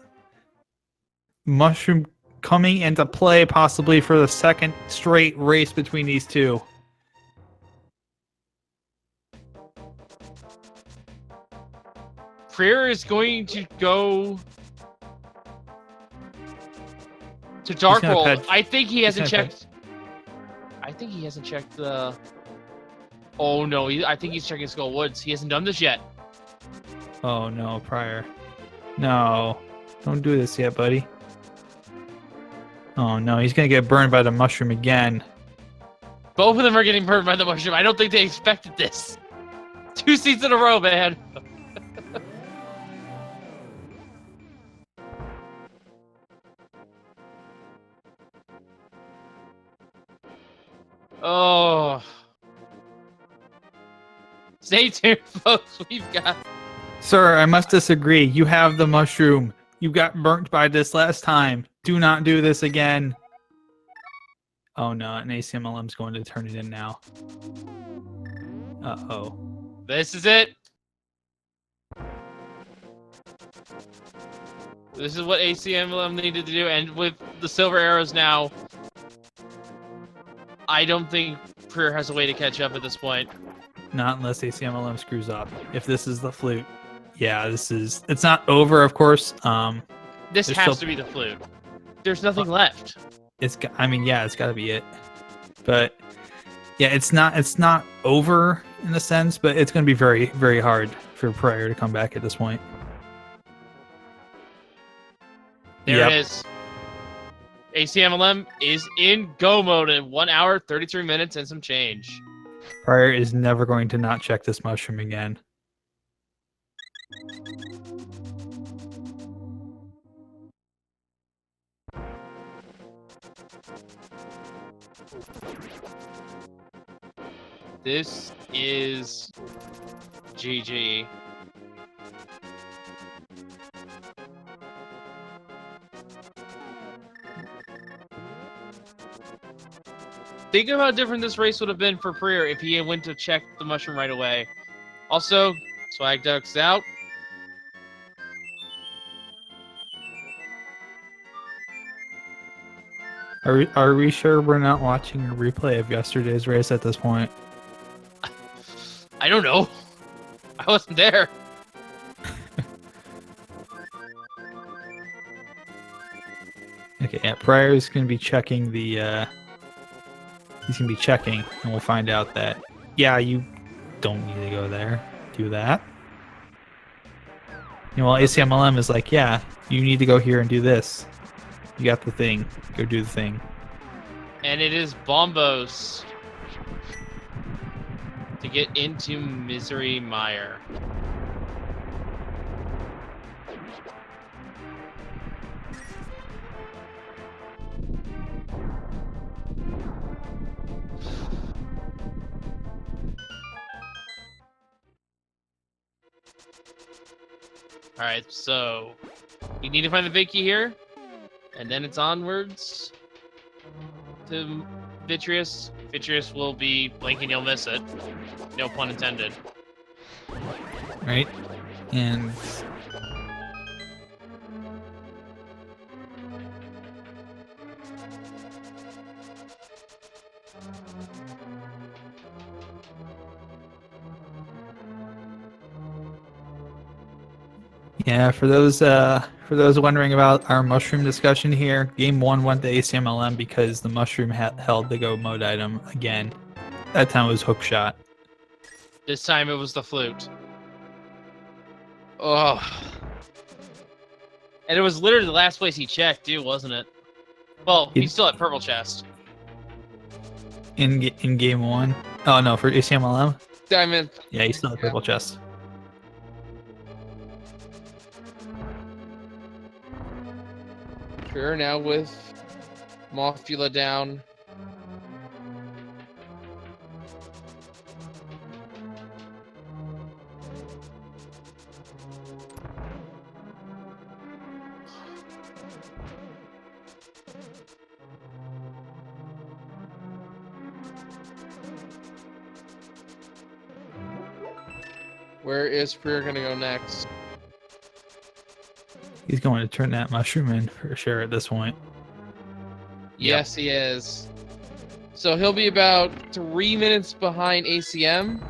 Mushroom coming into play possibly for the second straight race between these two. prieR is going to go to Dark gonna World. pet- I think he hasn't gonna checked. I think he hasn't checked the. Oh no! I think he's checking Skull Woods. He hasn't done this yet. Oh no, prieR. No. Don't do this yet, buddy. Oh no, he's gonna get burned by the mushroom again. Both of them are getting burned by the mushroom. I don't think they expected this. 2 seats in a row, man. Oh. Stay tuned, folks. We've got. Sir, I must disagree. You have the mushroom. You got burnt by this last time. Do not do this again. Oh no, an ACMLM's going to turn it in now. Uh-oh. This is it. This is what ACMLM needed to do, and with the silver arrows now, I don't think prieR has a way to catch up at this point. Not unless ACMLM screws up. If this is the flute. Yeah, it's not over, of course. This There's has still- to be the flute. There's nothing left. It's got to be it. But yeah, it's not over in a sense, but it's going to be very, very hard for prieR to come back at this point. There Yep. it is. ACMLM is in go mode in 1 hour, 33 minutes, and some change. prieR is never going to not check this mushroom again. This is GG. Think of how different this race would have been for prieR if he went to check the mushroom right away. Also, Swag Ducks out. Are we sure we're not watching a replay of yesterday's race at this point? I don't know. I wasn't there. Okay, yeah, prieR is going to be checking the, he's going to be checking, and we'll find out that, yeah, you don't need to go there. Do that. You know, well, ACMLM is like, yeah, you need to go here and do this. You got the thing. Go do the thing. And it is Bombos to get into Misery Mire. All right, so you need to find the big key here, and then it's onwards to Vitreous. Vitreous will be blinking, you'll miss it. No pun intended. Right? And yeah, for those wondering about our mushroom discussion here, game 1 went to ACMLM because the mushroom held the go mode item again. That time it was hook shot. This time it was the flute. Oh. And it was literally the last place he checked, too, wasn't it? Well, he's still at purple chest. In game 1? Oh no, for ACMLM? Diamond. Yeah, he's still at purple chest. prieR now with Mothula down. Where is prieR gonna go next? He's going to turn that mushroom in for sure at this point. Yes, he is. So he'll be about 3 minutes behind ACM.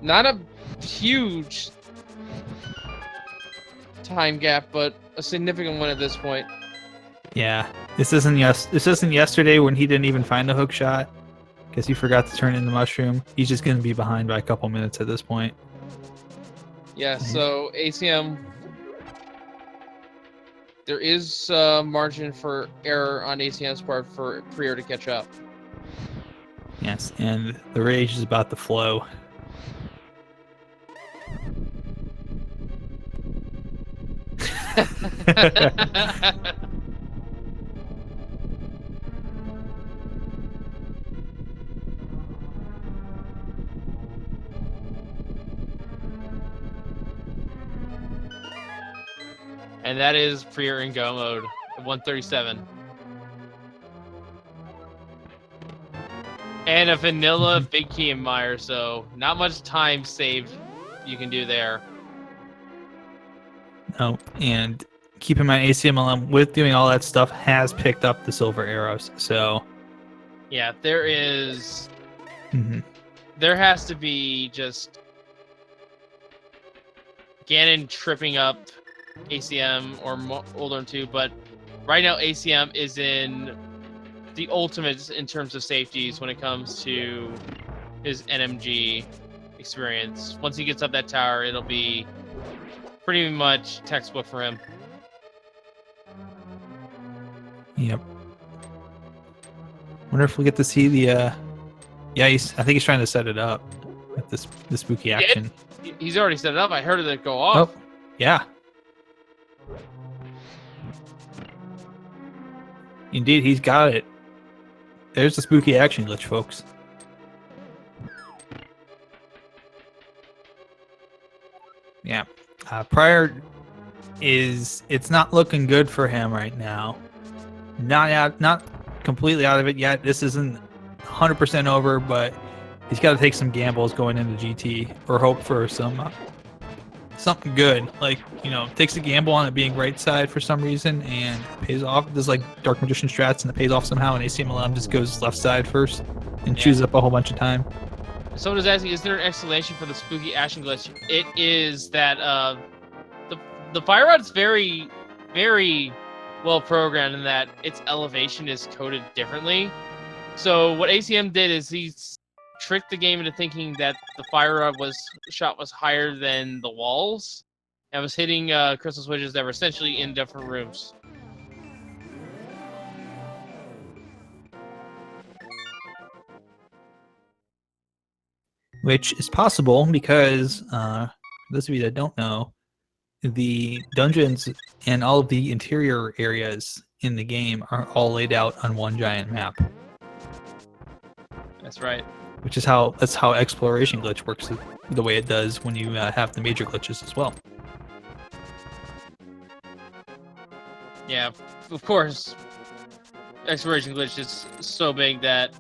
Not a huge time gap, but a significant one at this point. Yeah, this isn't yesterday when he didn't even find the hook shot because he forgot to turn in the mushroom. He's just going to be behind by a couple minutes at this point. Yeah, so ACM, there is margin for error on ACM's part for prieR to catch up. Yes, and the rage is about to flow. And that is prieR in go mode at 137. And a vanilla big key in Mire, so not much time saved you can do there. Oh, and keep in mind ACMLM with doing all that stuff has picked up the silver arrows, so yeah, there is Mhm. there has to be just Ganon tripping up ACM or Older 2, but right now ACM is in the ultimate in terms of safeties when it comes to his NMG experience. Once he gets up that tower, it'll be pretty much textbook for him. Yep. Wonder if we get to see the yeah, I think he's trying to set it up with the spooky action. He's already set it up. I heard it go off. Oh, yeah. Indeed, he's got it. There's the spooky action glitch, folks. Yeah. prieR it's not looking good for him right now. Not completely out of it yet. This isn't 100% over, but he's got to take some gambles going into GT or hope for some something good. Like, you know, takes a gamble on it being right side for some reason and it pays off. There's like Dark Magician strats and it pays off somehow, and ACMLM just goes left side first and chews up a whole bunch of time. Someone is asking, is there an explanation for the spooky action glitch? It is that the fire rod's very, very well programmed in that its elevation is coded differently. So what ACM did is he tricked the game into thinking that the fire rod shot was higher than the walls and was hitting crystal switches that were essentially in different rooms. Which is possible because, for those of you that don't know, the dungeons and all of the interior areas in the game are all laid out on one giant map. That's right. Which is how exploration glitch works the way it does when you have the major glitches as well. Yeah, of course. Exploration glitch is so big that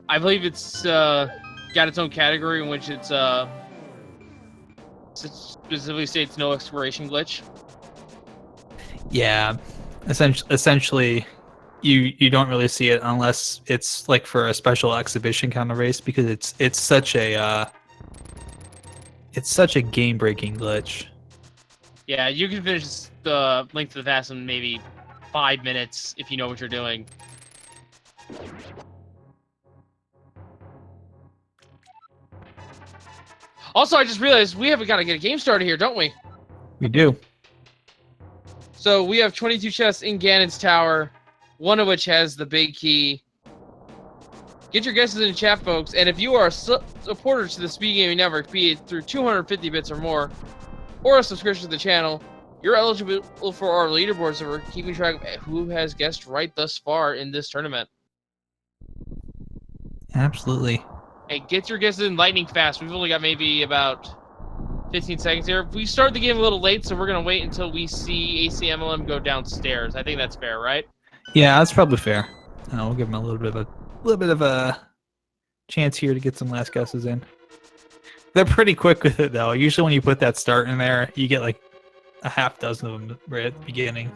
I believe it's got its own category in which it's specifically states no exploration glitch. Yeah, essentially, you don't really see it unless it's like for a special exhibition kind of race because it's such a game breaking glitch. Yeah, you can finish the Link to the Past in maybe 5 minutes if you know what you're doing. Also, I just realized we haven't got to get a game started here, don't we? We do. So we have 22 chests in Ganon's Tower, one of which has the big key. Get your guesses in the chat, folks. And if you are a supporter to the Speed Gaming Network, be it through 250 bits or more, or a subscription to the channel, you're eligible for our leaderboards that we're keeping track of who has guessed right thus far in this tournament. Absolutely. Hey, get your guesses in lightning fast. We've only got maybe about 15 seconds here. We started the game a little late, so we're going to wait until we see Acmlm go downstairs. I think that's fair, right? Yeah, that's probably fair. We'll give him a little bit of a chance here to get some last guesses in. They're pretty quick with it though. Usually when you put that start in there, you get like a half dozen of them right at the beginning.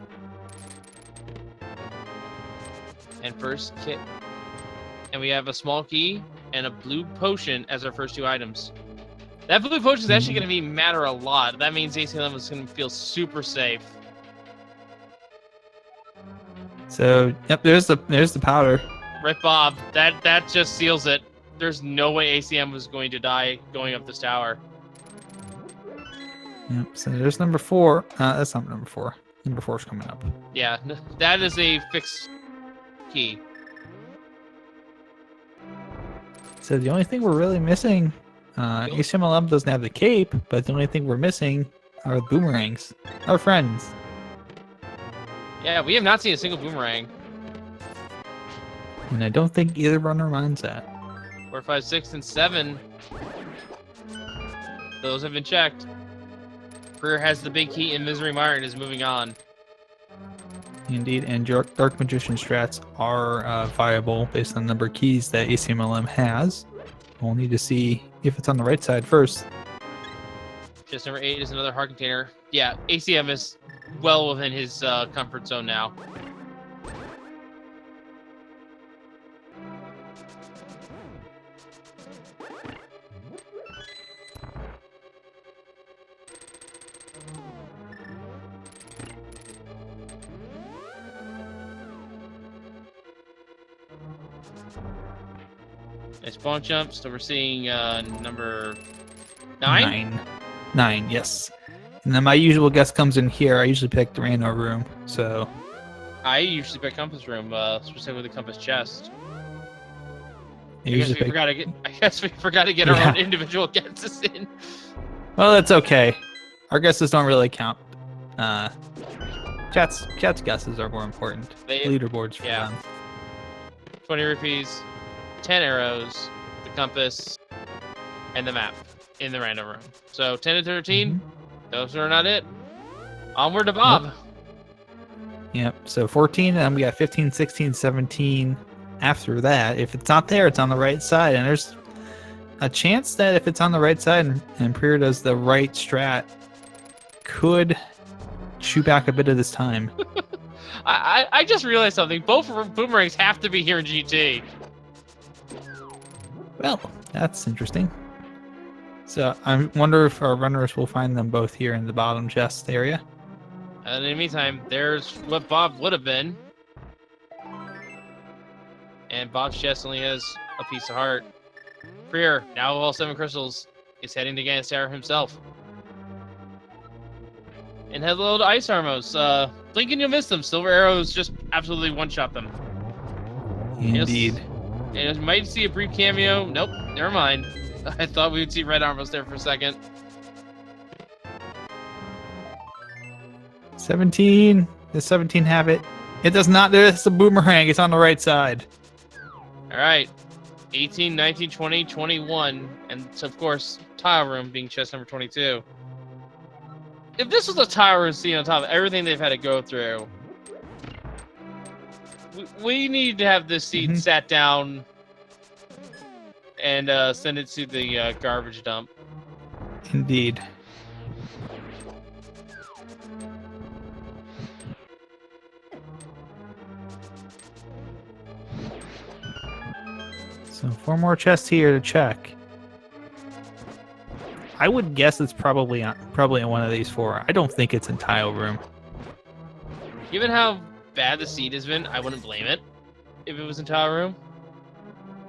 And first kit. And we have a small key and a blue potion as our first 2 items. That blue potion is actually going to matter a lot. That means Acmlm is going to feel super safe. So, yep, there's the powder. Right, Bob. That just seals it. There's no way ACM was going to die going up this tower. Yep, so there's number 4. That's not number 4. Number 4 is coming up. Yeah, that is a fixed key. So the only thing we're really missing, Acmlm doesn't have the cape, but the only thing we're missing are the boomerangs. Our friends. Yeah, we have not seen a single boomerang. And I don't think either runner minds that. 4, 5, 6, and 7. Those have been checked. prieR has the big key, and Misery Myron is moving on. Indeed, and Dark Magician strats are viable based on the number of keys that Acmlm has. We'll need to see if it's on the right side first. Chest number 8 is another heart container. Yeah, ACM is well within his comfort zone now. Nice bonk jump. So we're seeing number 9? 9, yes. And then my usual guess comes in here. I usually pick the Rando room, so... I usually pick Compass Room, specifically the Compass Chest. I guess we forgot to get our own individual guesses in. Well, that's okay. Our guesses don't really count. Chat's guesses are more important. Leaderboards for them. 20 rupees, 10 arrows, the compass, and the map in the random room. So 10 to 13, those are not it. Onward to Bob. Yep, so 14, and then we got 15, 16, 17. After that, if it's not there, it's on the right side. And there's a chance that if it's on the right side and prieR does the right strat, could chew back a bit of this time. I just realized something. Both boomerangs have to be here in GT. Well, that's interesting. So I wonder if our runners will find them both here in the bottom chest area. And in the meantime, there's what Bob would have been. And Bob's chest only has a piece of heart. prieR, now with all 7 crystals, is heading to Ganon's Tower himself. And hello to Ice Armos. Blinking, you'll miss them. Silver Arrows just absolutely one-shot them. Indeed. And you might see a brief cameo. Nope, never mind. I thought we would see Red Armos there for a second. 17. Does 17 have it? It does not. There's a boomerang. It's on the right side. All right. 18, 19, 20, 21. And, of course, Tile Room being chest number 22. if this was a tower scene on top of everything they've had to go through, we need to have this seed sat down and send it to the garbage dump. Indeed. So 4 more chests here to check. I would guess it's probably in one of these 4. I don't think it's in tile room. Given how bad the seed has been, I wouldn't blame it if it was in tile room.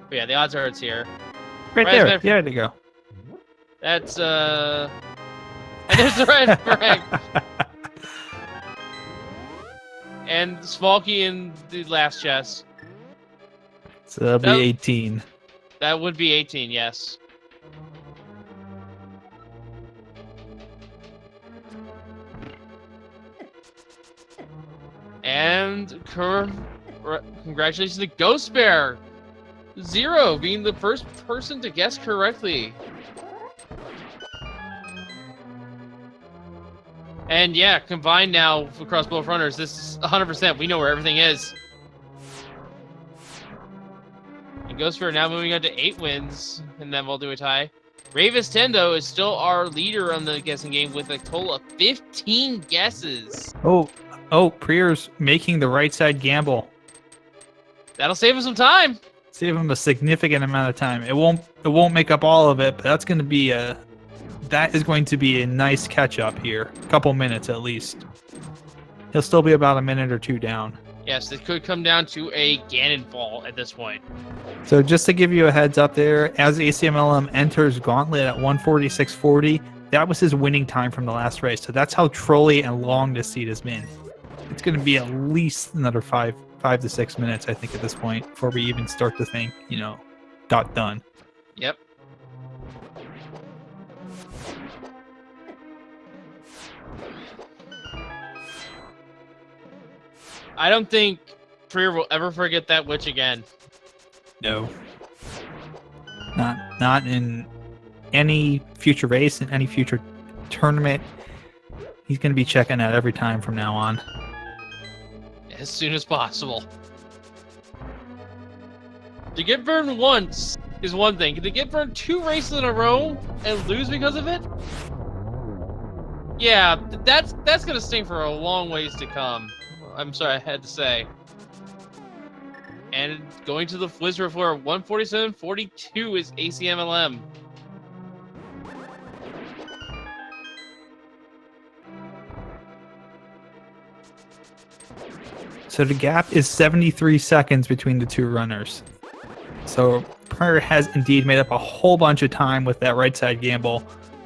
But yeah, the odds are it's here. Right there. Yeah, there you go. That's and there's the red frag. And Smolky in the last chest. So that'll be 18. That would be 18, yes. And congratulations to Ghost Bear! 0 being the first person to guess correctly. And yeah, combined now across both runners, this is 100%. We know where everything is. And Ghost Bear now moving on to 8 wins, and then we'll do a tie. Ravis 10, though, is still our leader on the guessing game with a total of 15 guesses. Oh, prieR's making the right side gamble. That'll save him some time. Save him a significant amount of time. It won't make up all of it, but that is going to be a nice catch up here. A couple minutes at least. He'll still be about a minute or 2 down. Yes, it could come down to a Ganon fall at this point. So just to give you a heads up there, as ACMLM enters Gauntlet at 146.40, that was his winning time from the last race. So that's how trolly and long this seed has been. It's going to be at least another 5 to 6 minutes, I think, at this point, before we even start to think, got done. Yep. I don't think prieR will ever forget that witch again. No. Not in any future race, in any future tournament. He's going to be checking that every time from now on. As soon as possible. To get burned once is one thing. To get burned 2 races in a row and lose because of it? Yeah, that's going to sting for a long ways to come. I'm sorry, I had to say. And going to the Wizard floor, 147.42 is ACMLM. So the gap is 73 seconds between the 2 runners. So prieR has indeed made up a whole bunch of time with that right side gamble,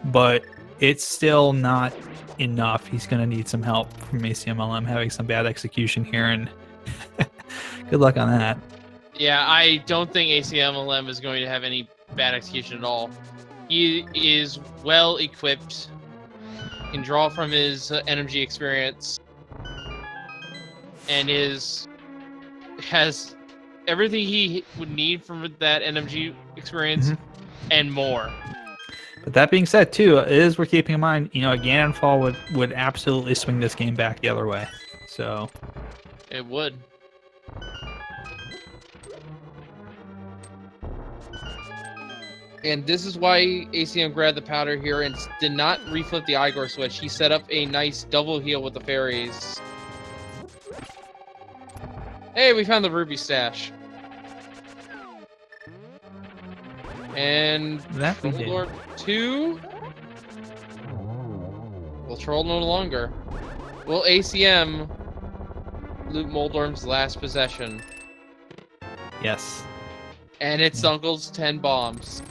but it's still not enough. He's going to need some help from ACMLM having some bad execution here, and good luck on that. Yeah, I don't think ACMLM is going to have any bad execution at all. He is well equipped, can draw from his energy experience, and has everything he would need from that energy experience and more. But that being said, too, it is worth keeping in mind, a Ganon fall would absolutely swing this game back the other way. So it would. And this is why ACM grabbed the powder here and did not reflip the Igor switch. He set up a nice double heal with the fairies. Hey, we found the ruby stash. And that we did. Lord 2 will troll no longer. Will ACM loot Moldorm's last possession? Yes. And it's Uncle's 10 bombs.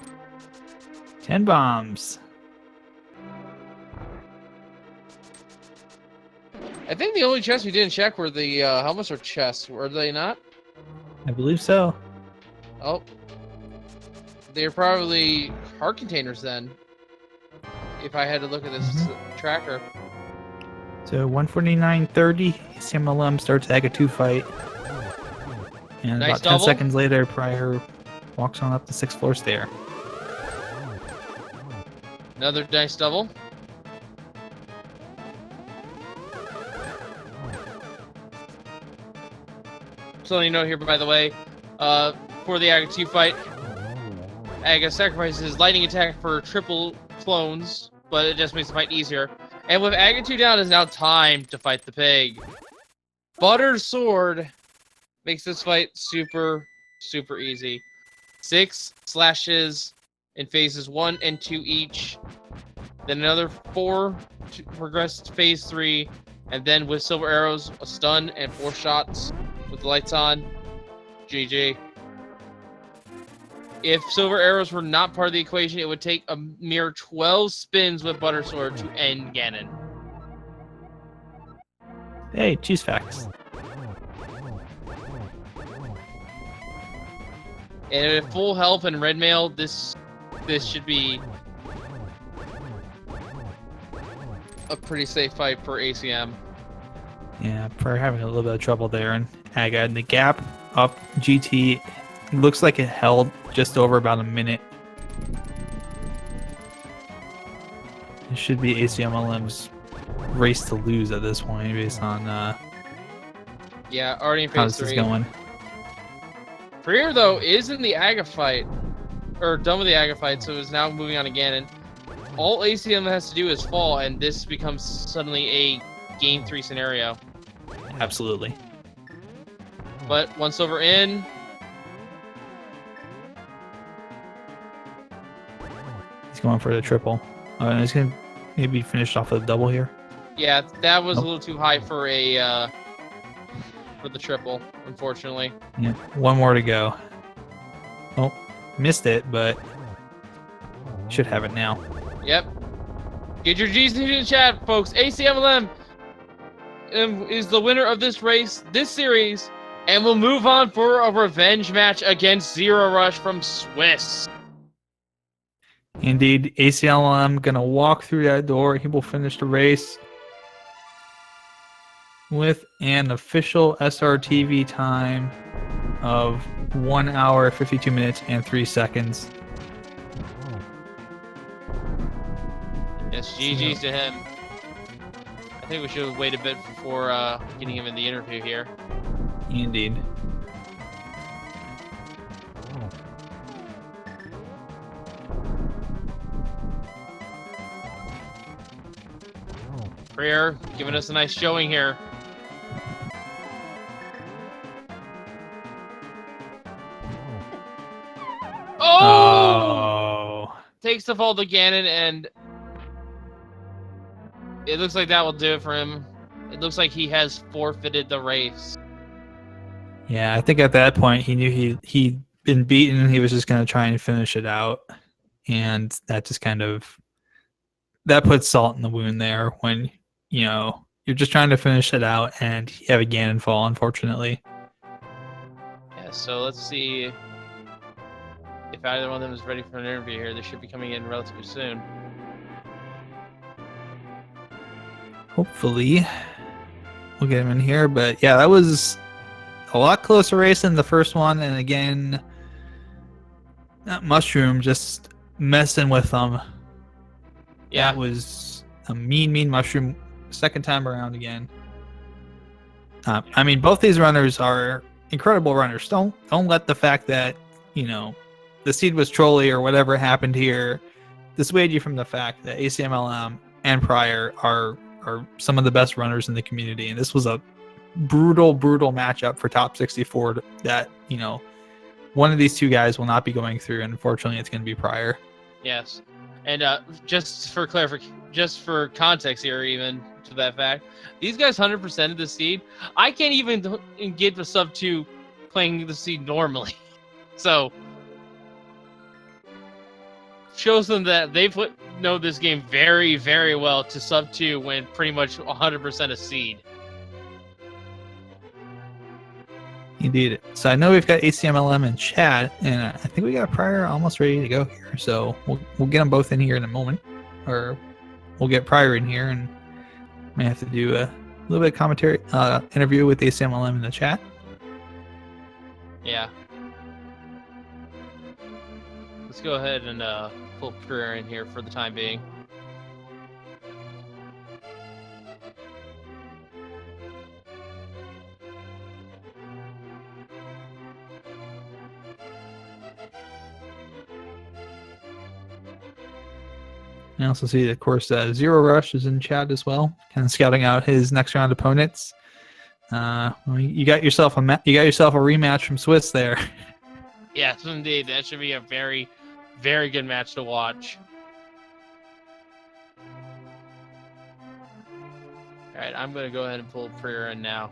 10 bombs. I think the only chests we didn't check were the helmets or chests, were they not? I believe so. Oh. They're probably heart containers then. If I had to look at this tracker. So 149.30, ACMLM starts Aga 2 fight. And Nice about 10 double. seconds later, prieR walks on up the 6th floor stair. Another dice double. something to note here, by the way, for the Aga 2 fight, Aga sacrifices his lightning attack for triple clones, but it just makes the fight easier. And with Aga 2 down, it's now time to fight the pig. Butter Sword makes this fight super, super easy. 6 slashes in phases 1 and 2 each. Then another 4 to progress to phase 3. And then with silver arrows, a stun and 4 shots with the lights on. GG. If silver arrows were not part of the equation, it would take a mere 12 spins with Butter Sword to end Ganon. Hey, cheese facts. And at full health and red mail, this should be a pretty safe fight for ACM. Yeah, for having a little bit of trouble there. And Aga, and the gap up GT looks like it held just over about a minute. It should be Acmlm's race to lose at this point based on Yeah, already in how phase this 3. is going. prieR, though, is in the Aga fight, or done with the Aga fight, so is now moving on to Ganon. All ACM has to do is fall, and this becomes suddenly a Game 3 scenario. Absolutely. But one silver in. He's going for the triple. And he's going to maybe finish off with a double here. Yeah, that was Nope. a little too high for a for the triple, unfortunately. Yeah, one more to go. Oh, missed it, but should have it now. Yep. Get your G's in the chat, folks. Acmlm is the winner of this race, this series, and we'll move on for a revenge match against Zero Rush from Swiss. Indeed, Acmlm gonna walk through that door. He will finish the race with an official SRTV time of 1 hour, 52 minutes, and 3 seconds. Yes, GG's to him. I think we should wait a bit before getting him in the interview here. Indeed. prieR giving us a nice showing here. Oh! Takes the fall to Ganon, and it looks like that will do it for him. It looks like he has forfeited the race. Yeah, I think at that point he knew he'd been beaten. He was just going to try and finish it out. And that just kind of, that puts salt in the wound there when, you know, you're just trying to finish it out and you have a Ganon fall, unfortunately. Yeah, so let's see if either one of them is ready for an interview here. They should be coming in relatively soon. Hopefully we'll get him in here. But yeah, that was a lot closer race than the first one. And again, that Mushroom just messing with them. Yeah. That was a mean Mushroom second time around again. I mean, both these runners are incredible runners. Don't let the fact that, you know, the seed was trolly or whatever happened here dissuade you from the fact that Acmlm and prieR are some of the best runners in the community. And this was a brutal matchup for top 64 that, you know, one of these two guys will not be going through, and unfortunately it's going to be prieR. Yes. And just for context here, even to that fact, these guys 100% of the seed. I can't even get the sub 2 playing the seed normally. So shows them that they know this game very, very well to sub 2 when pretty much 100% a seed. Indeed. So I know we've got Acmlm in chat, and I think we got prieR almost ready to go here. So we'll get them both in here in a moment, or we'll get prieR in here, and may have to do a little bit of commentary interview with Acmlm in the chat. Yeah. Let's go ahead and pull prieR in here for the time being. I also see, of course, Zero Rush is in chat as well, kind of scouting out his next round opponents. Well, you got yourself a rematch from Swiss there. Yes, indeed. That should be a very, very good match to watch. All right, I'm going to go ahead and pull prieR in now.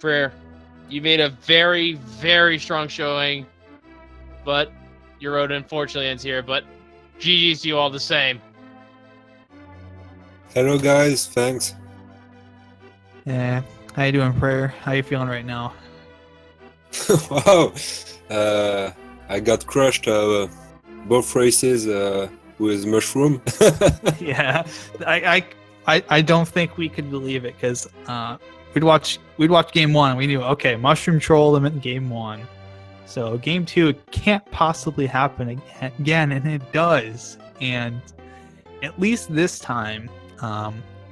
prieR, you made a very, very strong showing, but your road unfortunately ends here. But GG's to you all the same. Hello guys, thanks. Yeah, how you doing, prieR? How you feeling right now? Wow, I got crushed both races with Mushroom. Yeah, I don't think we could believe it, because we'd watch game one. We knew, okay, Mushroom trolled them in game one, so game two, it can't possibly happen again, and it does. And at least this time,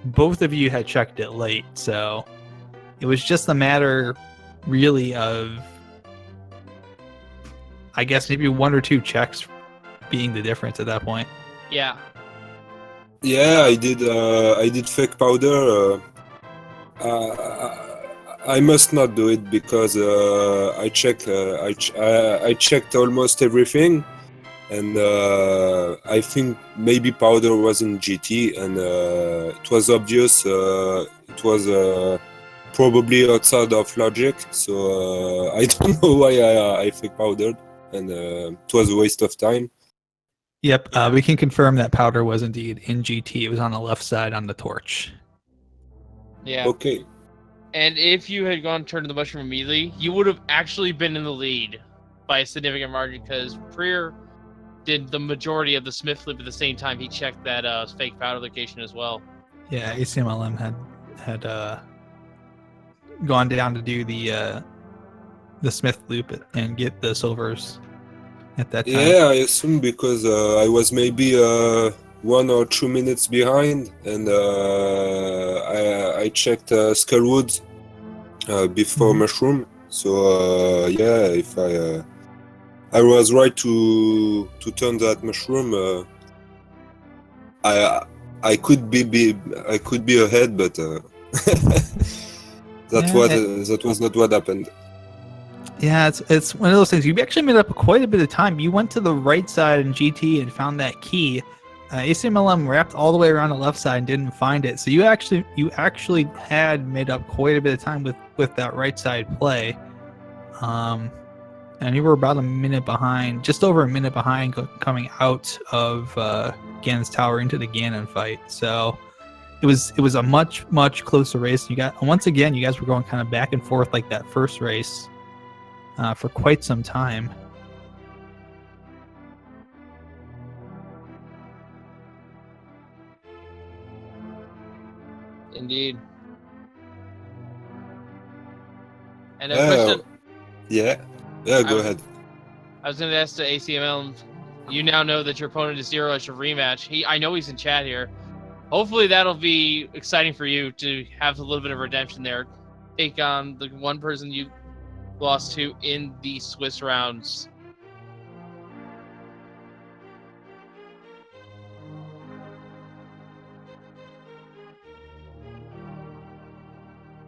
both of you had checked it late, so it was just a matter, really, of, I guess, maybe one or two checks being the difference at that point. Yeah. Yeah, I did fake powder. I must not do it because I checked almost everything, and I think maybe powder was in GT, and it was obvious. It was probably outside of logic, so I don't know why I fake powdered, and it was a waste of time. Yep, we can confirm that powder was indeed in GT. It was on the left side on the torch. Yeah. Okay. And if you had gone turn to the mushroom immediately, you would have actually been in the lead by a significant margin, because prieR did the majority of the Smith loop at the same time he checked that fake powder location as well. Yeah, Acmlm had gone down to do the Smith loop and get the silvers at that time. Yeah, I assume because I was maybe 1 or 2 minutes behind, and I checked Skullwood before Mushroom. So yeah, if I was right to turn that Mushroom, I could be ahead, but that was not what happened. Yeah, it's one of those things. You actually made up quite a bit of time. You went to the right side in GT and found that key. Acmlm wrapped all the way around the left side and didn't find it. So you actually had made up quite a bit of time with that right side play. And you were about a minute behind, just over a minute behind, coming out of Ganon's tower into the Ganon fight. So it was a much closer race. Once again, you guys were going kind of back and forth like that first race for quite some time. Indeed. And a question. Yeah, go ahead. I was going to ask the Acmlm. You now know that your opponent is Zero Rush a rematch. I know he's in chat here. Hopefully that'll be exciting for you to have a little bit of redemption there. Take on the one person you lost to in the Swiss rounds.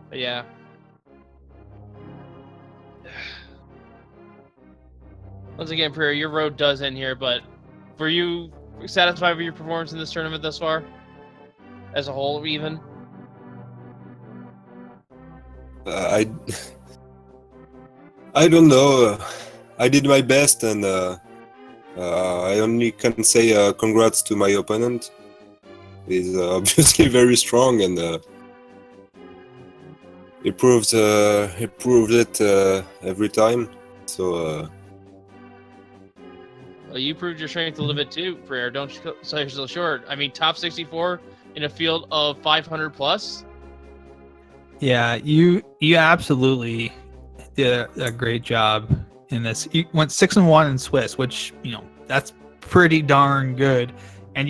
But yeah. Once again, prieR, your road does end here, but were you satisfied with your performance in this tournament thus far? As a whole, even? I don't know. I did my best, and I only can say congrats to my opponent. He's obviously very strong, and he proved it every time. So. Well, you proved your strength a little bit too, prieR. Don't sell yourself short. I mean, top 64 in a field of 500 plus. Yeah, you absolutely did a great job in this. You went 6-1 in Swiss, which, that's pretty darn good. And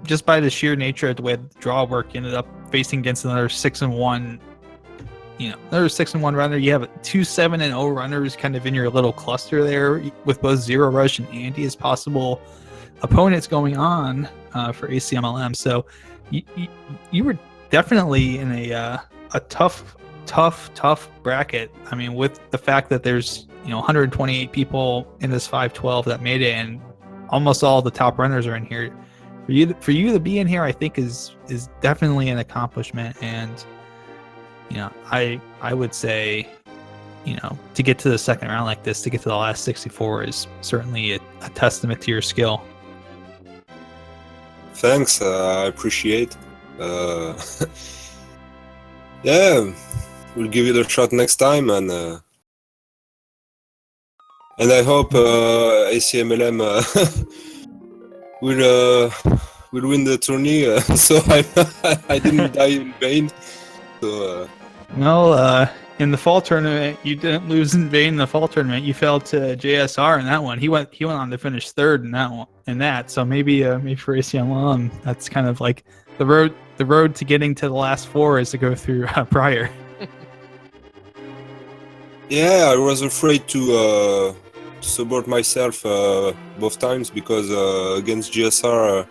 just by the sheer nature of the way the draw worked, you ended up facing against another 6-1 there's 6-1 runner. You have 2 7-0 runners kind of in your little cluster there with both Zero Rush and Andy as possible opponents going on for ACMLM. So you were definitely in a tough bracket. I mean, with the fact that there's 128 people in this 512 that made it, and almost all the top runners are in here. For you to be in here, I think is definitely an accomplishment. And I would say, to get to the second round like this, to get to the last 64 is certainly a testament to your skill. Thanks, I appreciate. Yeah, we'll give it a shot next time, and I hope ACMLM will win the tourney, so I didn't die in vain. So. Well, in the fall tournament, you didn't lose in vain. In the fall tournament, you fell to JSR in that one. He went on to finish third in that one. So maybe for ACMLM, that's kind of like the road to getting to the last four is to go through prieR. Yeah, I was afraid to support myself both times because against GSR,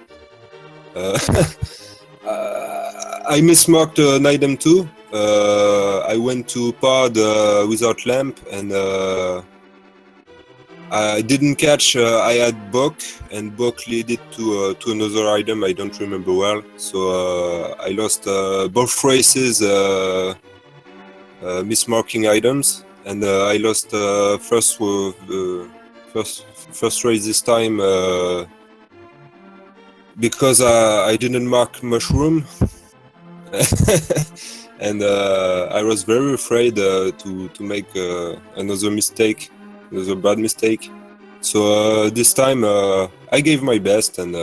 I mismarked an item too. I went to pod without lamp, and I didn't catch. I had book, and book led it to another item I don't remember well. So I lost both races, mismarking items, and I lost first race this time because I didn't mark mushroom. And I was very afraid to make another bad mistake. So this time I gave my best, and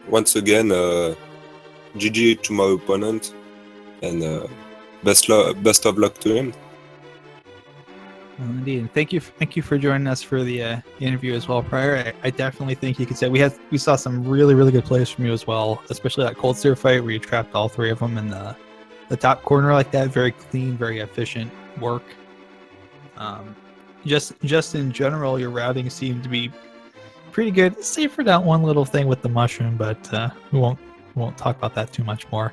once again, GG to my opponent, and best of luck to him. Well, indeed, and thank you for joining us for the interview as well, prieR. I definitely think you could say we saw some really good plays from you as well, especially that Cold Steer fight where you trapped all three of them in the top corner like that. Very clean, very efficient work. Just in general, your routing seemed to be pretty good, save for that one little thing with the mushroom, but we won't talk about that too much more.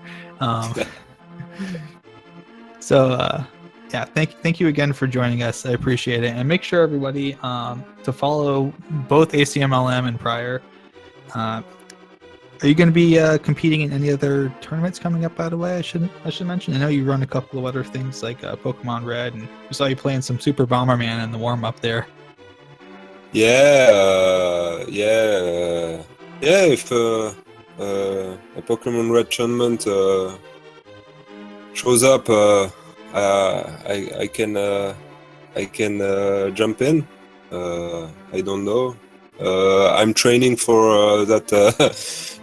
Yeah, thank you again for joining us. I appreciate it, and make sure everybody to follow both ACMLM and prieR. Are you going to be competing in any other tournaments coming up? By the way, I should mention. I know you run a couple of other things like Pokemon Red, and we saw you playing some Super Bomberman in the warm up there. Yeah. If a Pokemon Red tournament shows up, I can jump in. I don't know. I'm training for that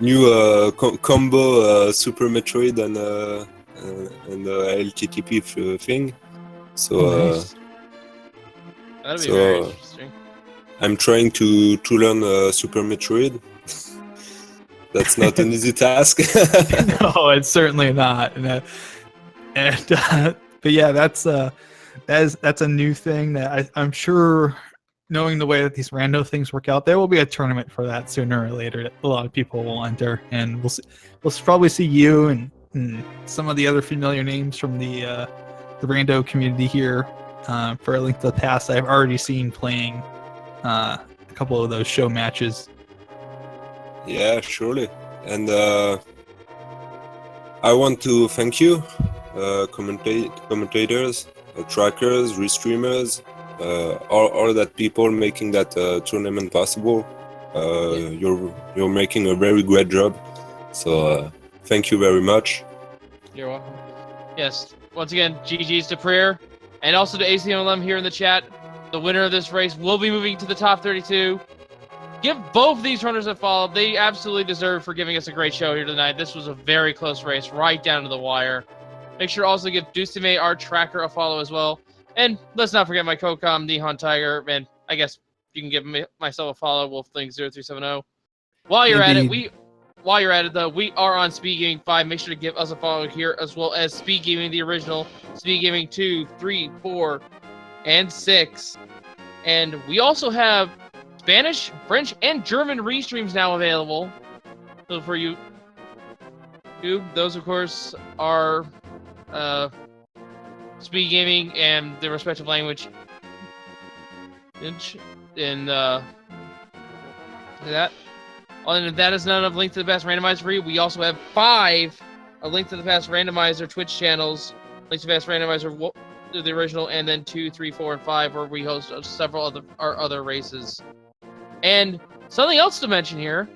new combo Super Metroid and ALTTP thing. So Nice. That'll be very interesting. I'm trying to learn Super Metroid. That's not an easy task. No, it's certainly not. But yeah, that's a new thing that I'm sure, knowing the way that these rando things work out, there will be a tournament for that sooner or later that a lot of people will enter, and we'll probably see you and some of the other familiar names from the rando community here for A Link to the Past. I've already seen playing a couple of those show matches. Yeah, surely. And I want to thank you, commentators, trackers, restreamers, all that people making that tournament possible. You're making a very great job. So thank you very much. You're welcome. Yes. Once again, GG's to prieR, and also to ACMLM here in the chat. The winner of this race will be moving to the top 32. Give both these runners a follow. They absolutely deserve for giving us a great show here tonight. This was a very close race, right down to the wire. Make sure also give Dusime, our tracker, a follow as well. And let's not forget my co-com, Nihon Tiger. And I guess you can give myself a follow, Wolflink0370. While you're at it, while you're at it, though, we are on Speed Gaming 5. Make sure to give us a follow here, as well as Speed Gaming, the original, Speed Gaming 2, 3, 4, and 6. And we also have Spanish, French, and German restreams now available. So for you, those, of course, are Speed Gaming and the respective language in that. And if that is not enough, Link to the Past Randomizer for you, we also have 5 Link to the Past Randomizer Twitch channels. Link to the Past Randomizer, the original, and then 2, 3, 4, and 5, where we host several of our other races. And something else to mention here,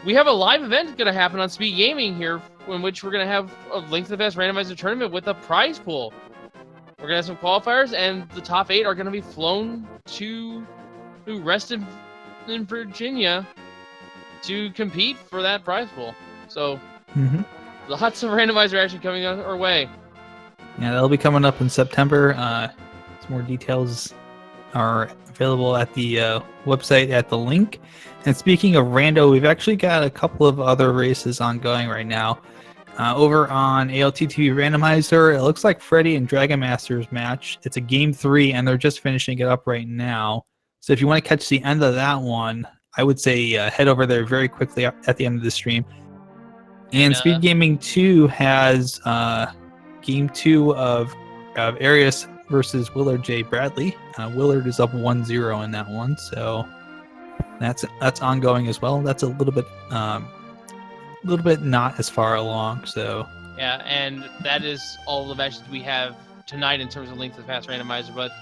we have a live event going to happen on Speed Gaming here, in which we're going to have a Link to the Past Randomizer tournament with a prize pool. We're going to have some qualifiers, and the top 8 are going to be flown to Reston in Virginia to compete for that prize pool. So, lots of randomizer action coming our way. Yeah, that'll be coming up in September. Some more details are available at the website at the link. And speaking of rando, we've actually got a couple of other races ongoing right now. Over on ALTTPR Randomizer, it looks like Freddy and Dragon Master's match. It's a game 3, and they're just finishing it up right now. So if you want to catch the end of that one, I would say head over there very quickly at the end of the stream. And Speed Gaming 2 has game 2 of Arius versus Willard J. Bradley. Willard is up 1-0 in that one, so that's ongoing as well. That's a little bit not as far along. So yeah, and that is all the matches we have tonight in terms of Link to the Past Randomizer. But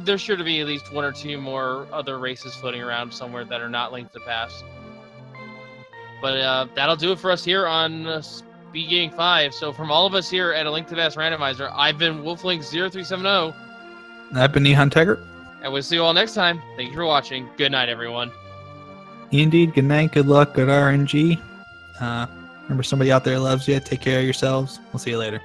there's sure to be at least 1 or 2 more other races floating around somewhere that are not Link to the Past. But that'll do it for us here on Speed Gaming 5. So from all of us here at A Link to the Past Randomizer, I've been Wolflink0370. I've been Nehan Tiger. And we'll see you all next time. Thank you for watching. Good night, everyone. Indeed. Good night. Good luck. Good RNG. Remember, somebody out there loves you. Take care of yourselves. We'll see you later.